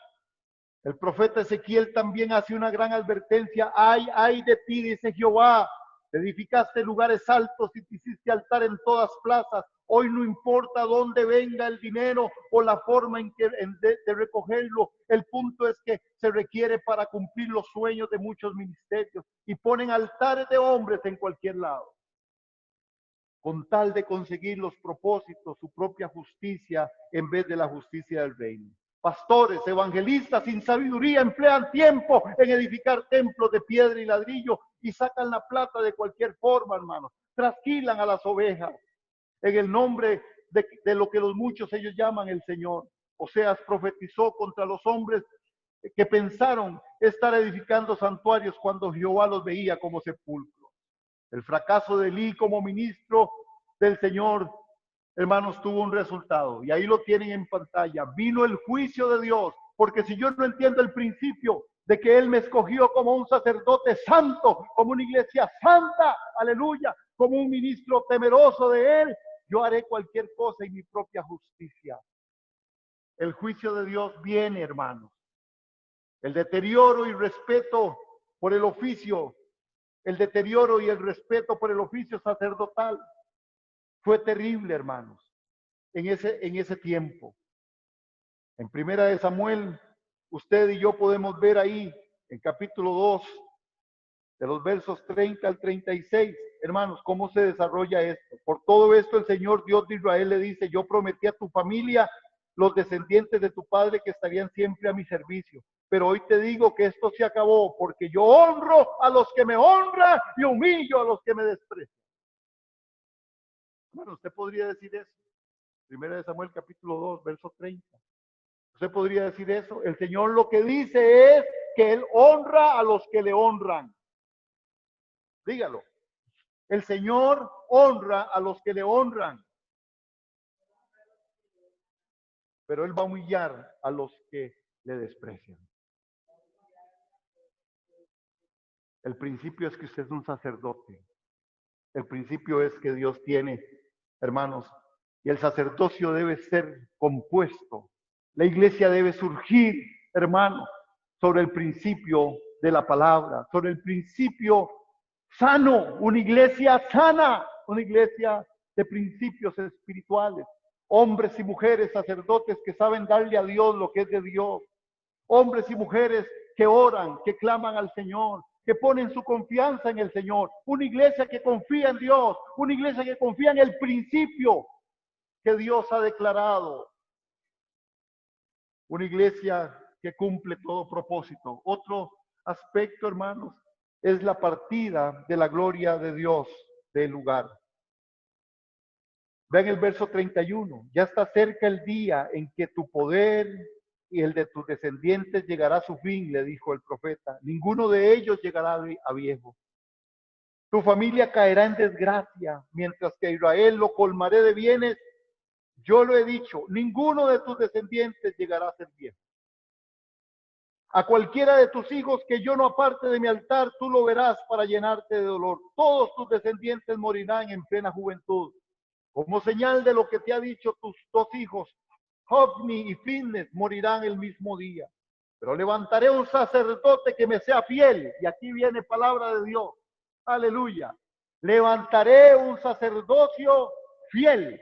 El profeta Ezequiel también hace una gran advertencia. Ay de ti, dice Jehová, edificaste lugares altos y te hiciste altar en todas plazas. Hoy no importa dónde venga el dinero o la forma de recogerlo. El punto es que se requiere para cumplir los sueños de muchos ministerios. Y ponen altares de hombres en cualquier lado, con tal de conseguir los propósitos, su propia justicia, en vez de la justicia del reino. Pastores, evangelistas sin sabiduría emplean tiempo en edificar templos de piedra y ladrillo y sacan la plata de cualquier forma, hermanos. Trasquilan a las ovejas en el nombre de lo que los muchos ellos llaman el Señor. Oseas profetizó contra los hombres que pensaron estar edificando santuarios cuando Jehová los veía como sepulcros. El fracaso de Elí como ministro del Señor, hermanos, tuvo un resultado. Y ahí lo tienen en pantalla. Vino el juicio de Dios. Porque si yo no entiendo el principio de que Él me escogió como un sacerdote santo, como una iglesia santa, aleluya, como un ministro temeroso de Él, yo haré cualquier cosa en mi propia justicia. El juicio de Dios viene, hermanos. El deterioro y respeto por el oficio, el deterioro y el respeto por el oficio sacerdotal fue terrible, hermanos, en ese tiempo. En Primera de Samuel, usted y yo podemos ver ahí, en capítulo 2, de los versos 30 al 36, hermanos, cómo se desarrolla esto. Por todo esto el Señor Dios de Israel le dice: yo prometí a tu familia, los descendientes de tu padre, que estarían siempre a mi servicio. Pero hoy te digo que esto se acabó, porque yo honro a los que me honran y humillo a los que me desprecian. Bueno, usted podría decir eso. Primera de Samuel, capítulo 2, verso 30. Usted podría decir eso. El Señor lo que dice es que Él honra a los que le honran. Dígalo. El Señor honra a los que le honran, pero Él va a humillar a los que le desprecian. El principio es que usted es un sacerdote. El principio es que Dios tiene, hermanos, y el sacerdocio debe ser compuesto La iglesia debe surgir, hermano, sobre el principio de la palabra, sobre el principio sano, una iglesia sana, una iglesia de principios espirituales. Hombres y mujeres, sacerdotes que saben darle a Dios lo que es de Dios. Hombres y mujeres que oran, que claman al Señor, que ponen su confianza en el Señor. Una iglesia que confía en Dios, una iglesia que confía en el principio que Dios ha declarado. Una iglesia que cumple todo propósito. Otro aspecto, hermanos, es la partida de la gloria de Dios del lugar. Vean el verso 31. Ya está cerca el día en que tu poder y el de tus descendientes llegará a su fin, le dijo el profeta. Ninguno de ellos llegará a viejo. Tu familia caerá en desgracia, mientras que a Israel lo colmaré de bienes. Yo lo he dicho, ninguno de tus descendientes llegará a ser viejo. A cualquiera de tus hijos que yo no aparte de mi altar, tú lo verás para llenarte de dolor. Todos tus descendientes morirán en plena juventud. Como señal de lo que te ha dicho tus dos hijos, Hofni y Finnes morirán el mismo día. Pero levantaré un sacerdote que me sea fiel. Y aquí viene palabra de Dios. Aleluya. Levantaré un sacerdocio fiel.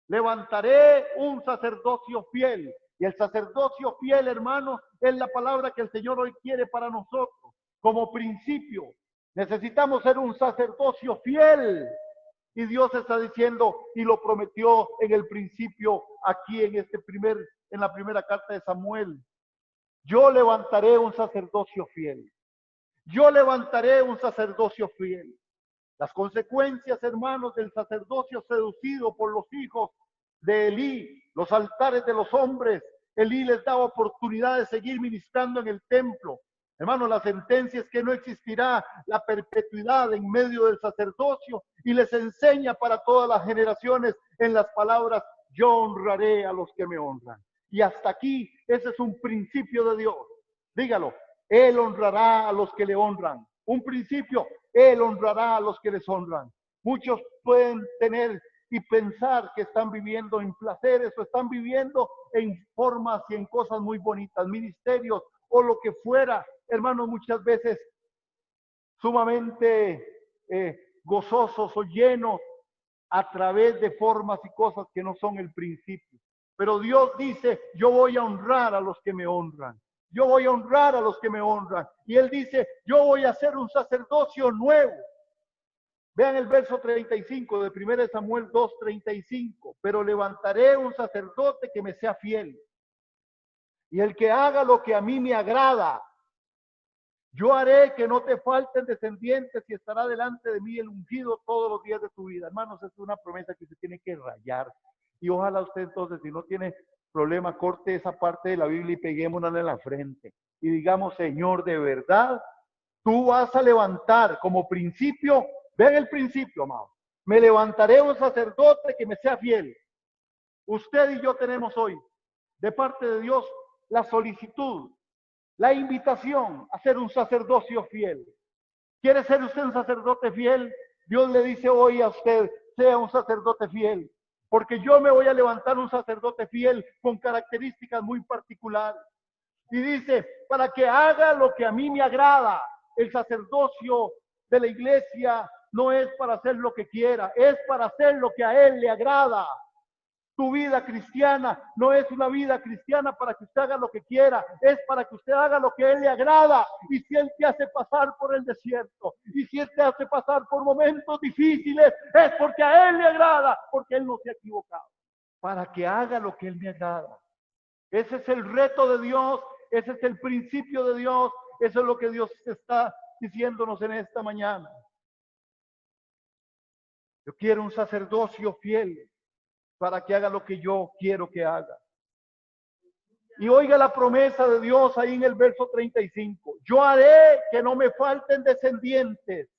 Levantaré un sacerdocio fiel. Y el sacerdocio fiel, hermano, es la palabra que el Señor hoy quiere para nosotros. Como principio, necesitamos ser un sacerdocio fiel. Y Dios está diciendo, y lo prometió en el principio, aquí en la primera carta de Samuel. Yo levantaré un sacerdocio fiel. Yo levantaré un sacerdocio fiel. Las consecuencias, hermanos, del sacerdocio seducido por los hijos de Elí, los altares de los hombres. Elí les da oportunidad de seguir ministrando en el templo. Hermano, la sentencia es que no existirá la perpetuidad en medio del sacerdocio y les enseña para todas las generaciones en las palabras, yo honraré a los que me honran. Y hasta aquí, ese es un principio de Dios. Dígalo, Él honrará a los que le honran. Un principio, Él honrará a los que les honran. Muchos pueden tener y pensar que están viviendo en placeres o están viviendo en formas y en cosas muy bonitas, ministerios o lo que fuera, hermanos, muchas veces sumamente gozosos o llenos a través de formas y cosas que no son el principio. Pero Dios dice, yo voy a honrar a los que me honran. Yo voy a honrar a los que me honran. Y Él dice, yo voy a hacer un sacerdocio nuevo. Vean el verso 35 de 1 Samuel 2:35. Pero levantaré un sacerdote que me sea fiel. Y el que haga lo que a mí me agrada. Yo haré que no te falten descendientes y estará delante de mí el ungido todos los días de tu vida. Hermanos, es una promesa que usted tiene que rayar. Y ojalá usted entonces, si no tiene problema, corte esa parte de la Biblia y peguémosla en la frente. Y digamos, Señor, de verdad, tú vas a levantar como principio, vean el principio, amado. Me levantaré un sacerdote que me sea fiel. Usted y yo tenemos hoy, de parte de Dios, la solicitud, la invitación a ser un sacerdocio fiel. ¿Quiere ser usted un sacerdote fiel? Dios le dice hoy a usted, sea un sacerdote fiel. Porque yo me voy a levantar un sacerdote fiel con características muy particulares. Y dice, para que haga lo que a mí me agrada. El sacerdocio de la iglesia no es para hacer lo que quiera, es para hacer lo que a Él le agrada. Tu vida cristiana no es una vida cristiana para que usted haga lo que quiera, es para que usted haga lo que a Él le agrada. Y si Él te hace pasar por el desierto, y si Él te hace pasar por momentos difíciles, es porque a Él le agrada, porque Él no se ha equivocado. Para que haga lo que Él me agrada. Ese es el reto de Dios, ese es el principio de Dios, eso es lo que Dios está diciéndonos en esta mañana. Yo quiero un sacerdocio fiel para que haga lo que yo quiero que haga. Y oiga la promesa de Dios ahí en el verso 35. Yo haré que no me falten descendientes.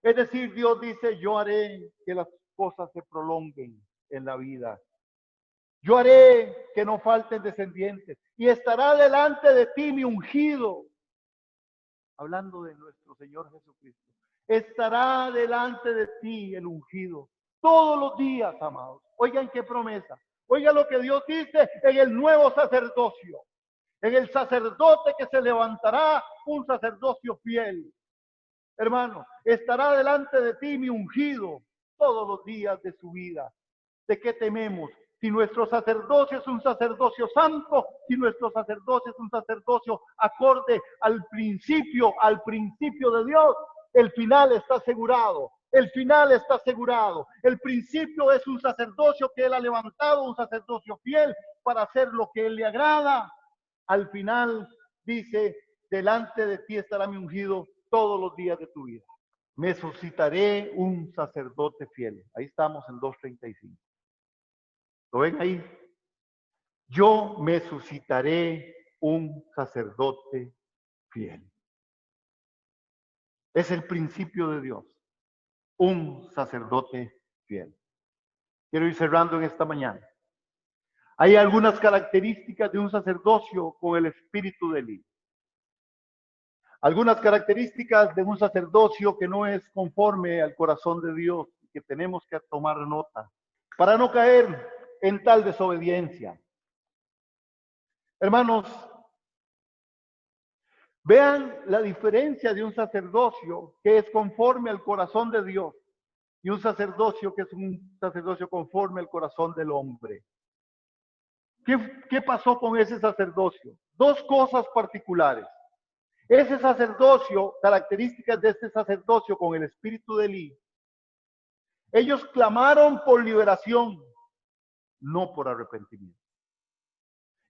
Es decir, Dios dice, yo haré que las cosas se prolonguen en la vida. Yo haré que no falten descendientes. Y estará delante de ti mi ungido. Hablando de nuestro Señor Jesucristo. Estará delante de ti el ungido. Todos los días, amados. Oigan qué promesa. Oiga lo que Dios dice en el nuevo sacerdocio. En el sacerdote que se levantará, un sacerdocio fiel. Hermano, estará delante de ti mi ungido todos los días de su vida. ¿De qué tememos? Si nuestro sacerdocio es un sacerdocio santo, si nuestro sacerdocio es un sacerdocio acorde al principio de Dios, el final está asegurado. El final está asegurado. El principio es un sacerdocio que Él ha levantado, un sacerdocio fiel para hacer lo que Él le agrada. Al final dice, delante de ti estará mi ungido todos los días de tu vida. Me suscitaré un sacerdote fiel. Ahí estamos en 2:35. ¿Lo ven ahí? Yo me suscitaré un sacerdote fiel. Es el principio de Dios. Un sacerdote fiel. Quiero ir cerrando en esta mañana. Hay algunas características de un sacerdocio con el espíritu de Elí. Algunas características de un sacerdocio que no es conforme al corazón de Dios, que tenemos que tomar nota, para no caer en tal desobediencia. Hermanos, vean la diferencia de un sacerdocio que es conforme al corazón de Dios y un sacerdocio que es un sacerdocio conforme al corazón del hombre. ¿Qué pasó con ese sacerdocio? Dos cosas particulares. Ese sacerdocio, características de este sacerdocio con el espíritu de Elí, ellos clamaron por liberación, no por arrepentimiento.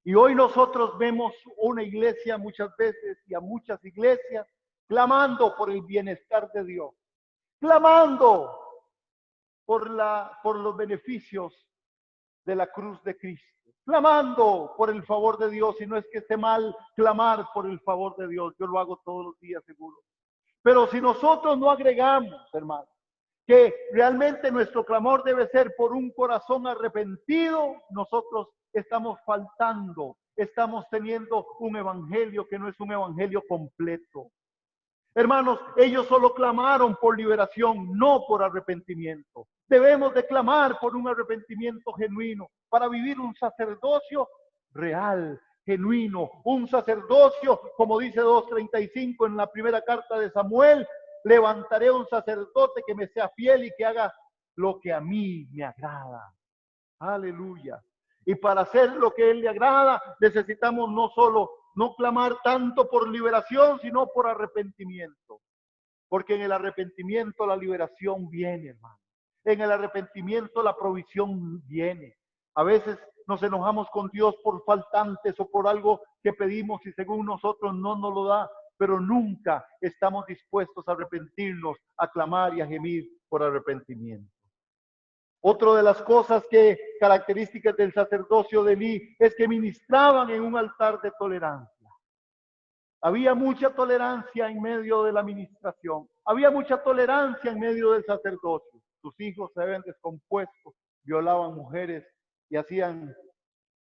Y hoy nosotros vemos una iglesia muchas veces y a muchas iglesias clamando por el bienestar de Dios, clamando por los beneficios de la cruz de Cristo, clamando por el favor de Dios. Y no es que esté mal clamar por el favor de Dios, yo lo hago todos los días seguro. Pero si nosotros no agregamos, hermano, que realmente nuestro clamor debe ser por un corazón arrepentido, nosotros estamos faltando, estamos teniendo un evangelio que no es un evangelio completo. Hermanos, ellos solo clamaron por liberación, no por arrepentimiento. Debemos de clamar por un arrepentimiento genuino para vivir un sacerdocio real, genuino, un sacerdocio, como dice 2:35 en la primera carta de Samuel, levantaré un sacerdote que me sea fiel y que haga lo que a mí me agrada. Aleluya. Y para hacer lo que a Él le agrada, necesitamos no clamar tanto por liberación, sino por arrepentimiento. Porque en el arrepentimiento la liberación viene, hermano. En el arrepentimiento la provisión viene. A veces nos enojamos con Dios por faltantes o por algo que pedimos y según nosotros no nos lo da, pero nunca estamos dispuestos a arrepentirnos, a clamar y a gemir por arrepentimiento. Otra de las cosas características del sacerdocio de Elí es que ministraban en un altar de tolerancia. Había mucha tolerancia en medio de la administración. Había mucha tolerancia en medio del sacerdocio. Sus hijos se habían descompuesto, violaban mujeres y hacían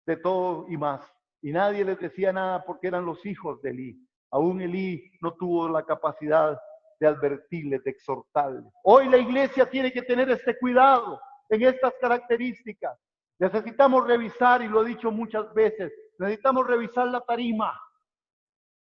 de todo y más. Y nadie les decía nada porque eran los hijos de Elí. Aún Elí no tuvo la capacidad de advertirles, de exhortarles. Hoy la iglesia tiene que tener este cuidado en estas características. Necesitamos revisar, y lo he dicho muchas veces, necesitamos revisar la tarima.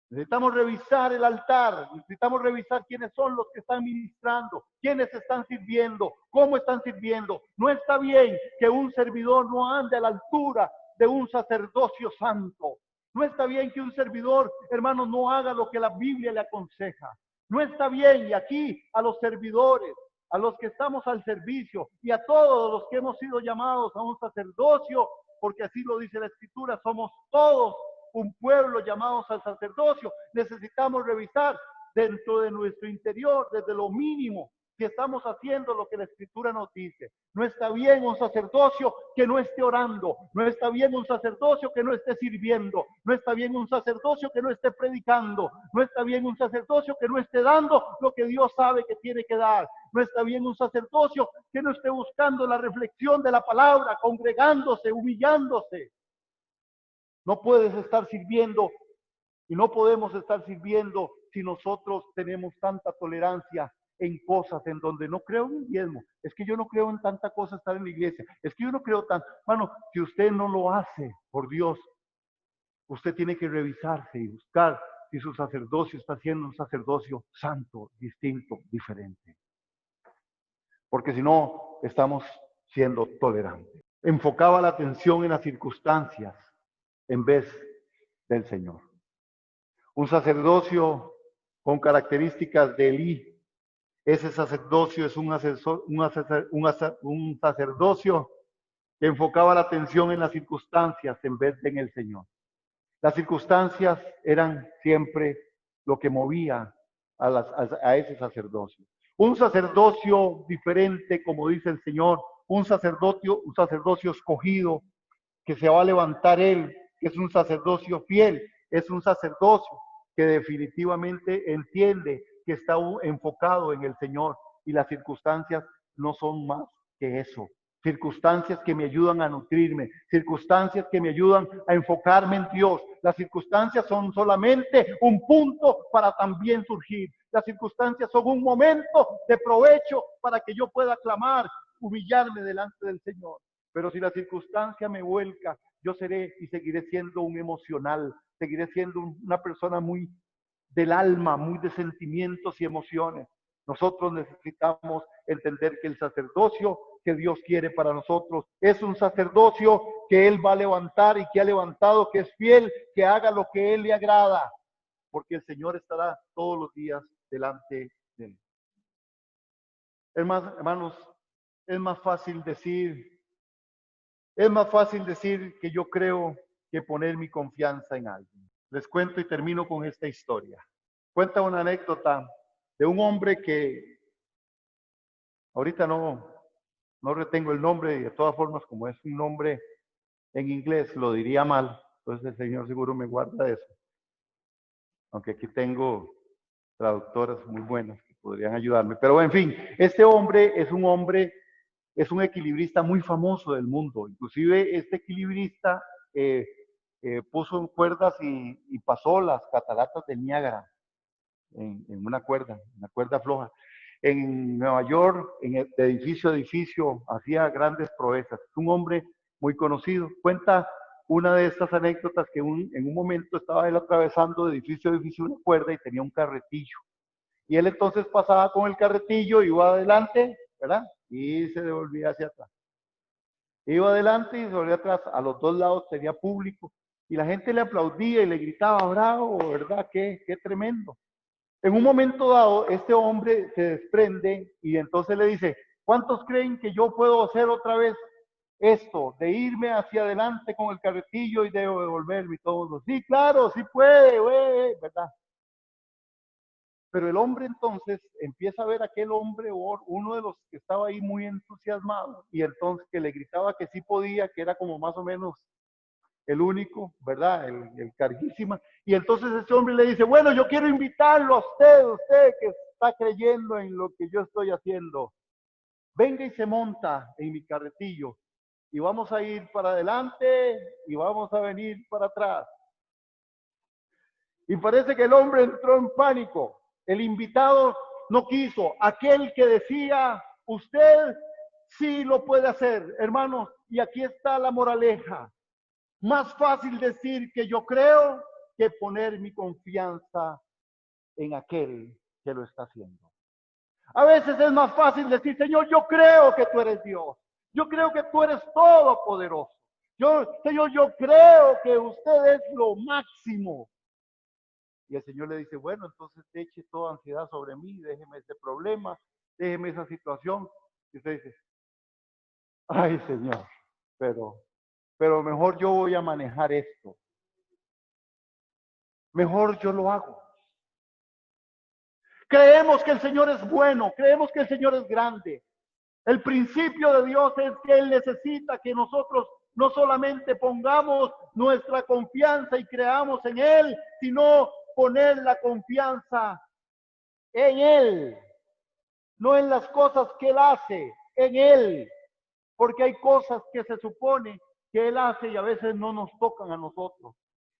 Necesitamos revisar el altar, necesitamos revisar quiénes son los que están ministrando, quiénes están sirviendo, cómo están sirviendo. No está bien que un servidor no ande a la altura de un sacerdocio santo. No está bien que un servidor, hermano, no haga lo que la Biblia le aconseja. No está bien, y aquí a los servidores, a los que estamos al servicio y a todos los que hemos sido llamados a un sacerdocio, porque así lo dice la Escritura, somos todos un pueblo llamados al sacerdocio. Necesitamos revisar dentro de nuestro interior, desde lo mínimo, si estamos haciendo lo que la Escritura nos dice. No está bien un sacerdocio que no esté orando, no está bien un sacerdocio que no esté sirviendo, no está bien un sacerdocio que no esté predicando, no está bien un sacerdocio que no esté dando lo que Dios sabe que tiene que dar, no está bien un sacerdocio que no esté buscando la reflexión de la palabra, congregándose, humillándose. No puedes estar sirviendo y no podemos estar sirviendo si nosotros tenemos tanta tolerancia en cosas en donde no creo en el diezmo. Es que yo no creo en tanta cosa estar en la iglesia. Es que yo no creo tanto. Bueno, si usted no lo hace por Dios, usted tiene que revisarse y buscar si su sacerdocio está siendo un sacerdocio santo, distinto, diferente. Porque si no, estamos siendo tolerantes. Enfocaba la atención en las circunstancias en vez del Señor. Un sacerdocio con características de Elí. Ese sacerdocio es un sacerdocio que enfocaba la atención en las circunstancias en vez de en el Señor. Las circunstancias eran siempre lo que movía a ese sacerdocio. Un sacerdocio diferente, como dice el Señor, un sacerdocio escogido, que se va a levantar Él, que es un sacerdocio fiel, es un sacerdocio que definitivamente entiende que está enfocado en el Señor y las circunstancias no son más que eso. Circunstancias que me ayudan a nutrirme, circunstancias que me ayudan a enfocarme en Dios. Las circunstancias son solamente un punto para también surgir. Las circunstancias son un momento de provecho para que yo pueda clamar, humillarme delante del Señor. Pero si la circunstancia me vuelca, yo seré y seguiré siendo un emocional, seguiré siendo una persona muy del alma, muy de sentimientos y emociones. Nosotros necesitamos entender que el sacerdocio que Dios quiere para nosotros es un sacerdocio que Él va a levantar y que ha levantado, que es fiel, que haga lo que Él le agrada, porque el Señor estará todos los días delante de Él. Hermanos, es más fácil decir que yo creo que poner mi confianza en alguien. Les cuento y termino con esta historia. Cuenta una anécdota de un hombre que ahorita no retengo el nombre y de todas formas como es un nombre en inglés lo diría mal. Entonces el Señor seguro me guarda eso. Aunque aquí tengo traductoras muy buenas que podrían ayudarme. Pero en fin, este hombre es un equilibrista muy famoso del mundo. Inclusive este equilibrista puso en cuerdas y pasó las cataratas del Niágara en una cuerda floja. En Nueva York, de edificio a edificio, hacía grandes proezas. Es un hombre muy conocido. Cuenta una de estas anécdotas que en un momento estaba él atravesando de edificio a edificio una cuerda y tenía un carretillo. Y él entonces pasaba con el carretillo, iba adelante, ¿verdad? Y se devolvía hacia atrás. Iba adelante y se volvía atrás. A los dos lados tenía público. Y la gente le aplaudía y le gritaba, bravo, ¿verdad? Qué tremendo. En un momento dado, este hombre se desprende y entonces le dice, ¿cuántos creen que yo puedo hacer otra vez esto, de irme hacia adelante con el carretillo y de devolverme? Todos, sí, claro, sí puede, güey, ¿verdad? Pero el hombre entonces empieza a ver a aquel hombre, uno de los que estaba ahí muy entusiasmado, y entonces que le gritaba que sí podía, que era como más o menos el único, ¿verdad? El carguísima. Y entonces ese hombre le dice, bueno, yo quiero invitarlo a usted que está creyendo en lo que yo estoy haciendo. Venga y se monta en mi carretillo y vamos a ir para adelante y vamos a venir para atrás. Y parece que el hombre entró en pánico. El invitado no quiso. Aquel que decía, usted sí lo puede hacer, hermanos. Y aquí está la moraleja. Más fácil decir que yo creo que poner mi confianza en aquel que lo está haciendo. A veces es más fácil decir, Señor, yo creo que tú eres Dios. Yo creo que tú eres todopoderoso. Señor, yo creo que usted es lo máximo. Y el Señor le dice, bueno, entonces eche toda ansiedad sobre mí, déjeme ese problema, déjeme esa situación. Y usted dice, ay, Señor, pero mejor yo voy a manejar esto. Mejor yo lo hago. Creemos que el Señor es bueno, creemos que el Señor es grande. El principio de Dios es que Él necesita que nosotros no solamente pongamos nuestra confianza y creamos en Él, sino poner la confianza en Él, no en las cosas que Él hace, en Él. Porque hay cosas que se supone que Él hace y a veces no nos tocan a nosotros.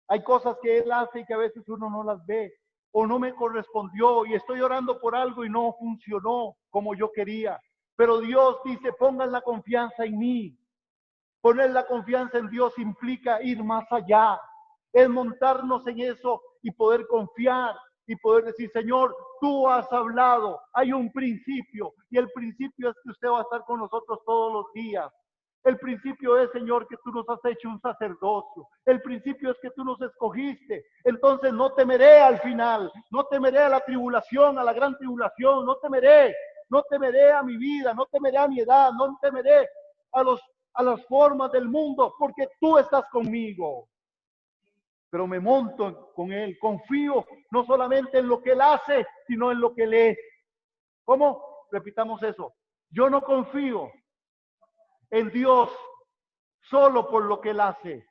Hay cosas que Él hace y que a veces uno no las ve. o no me correspondió y estoy orando por algo y no funcionó como yo quería. Pero Dios dice, pongan la confianza en mí. Poner la confianza en Dios implica ir más allá, es montarnos en eso y poder confiar y poder decir, Señor, tú has hablado, hay un principio y el principio es que usted va a estar con nosotros todos los días. El principio es, Señor, que tú nos has hecho un sacerdocio. El principio es que tú nos escogiste. Entonces no temeré al final, no temeré a la tribulación, a la gran tribulación, no temeré a mi vida, no temeré a mi edad, no temeré a las formas del mundo, porque tú estás conmigo. Pero me monto con Él, confío no solamente en lo que Él hace, sino en lo que Él es. ¿Cómo? Repitamos eso. Yo no confío en Dios solo por lo que Él hace.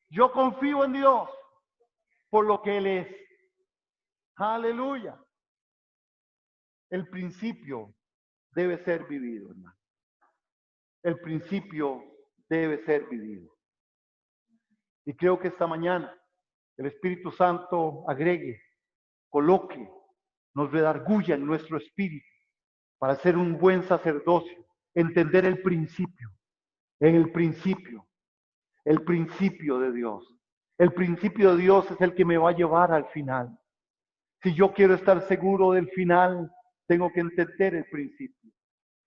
Yo confío en Dios por lo que Él es. Aleluya. El principio debe ser vivido, hermano. El principio debe ser vivido. Y creo que esta mañana el Espíritu Santo agregue, coloque, nos redarguya en nuestro espíritu para ser un buen sacerdocio, entender el principio, el principio de Dios. El principio de Dios es el que me va a llevar al final. Si yo quiero estar seguro del final, tengo que entender el principio.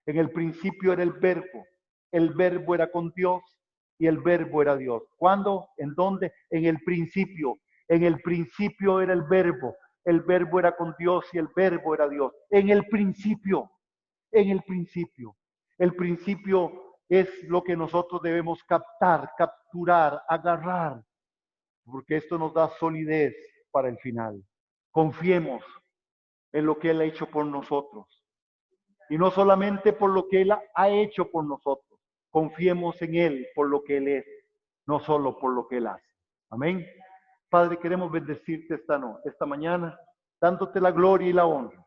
En el principio era el verbo era con Dios y el verbo era Dios. ¿Cuándo? ¿En dónde? En el principio era el verbo era con Dios y el verbo era Dios. En el principio. El principio es lo que nosotros debemos captar, capturar, agarrar, porque esto nos da solidez para el final. Confiemos en lo que Él ha hecho por nosotros. Y no solamente por lo que Él ha hecho por nosotros. Confiemos en Él por lo que Él es, no solo por lo que Él hace. Amén. Padre, queremos bendecirte esta mañana, dándote la gloria y la honra.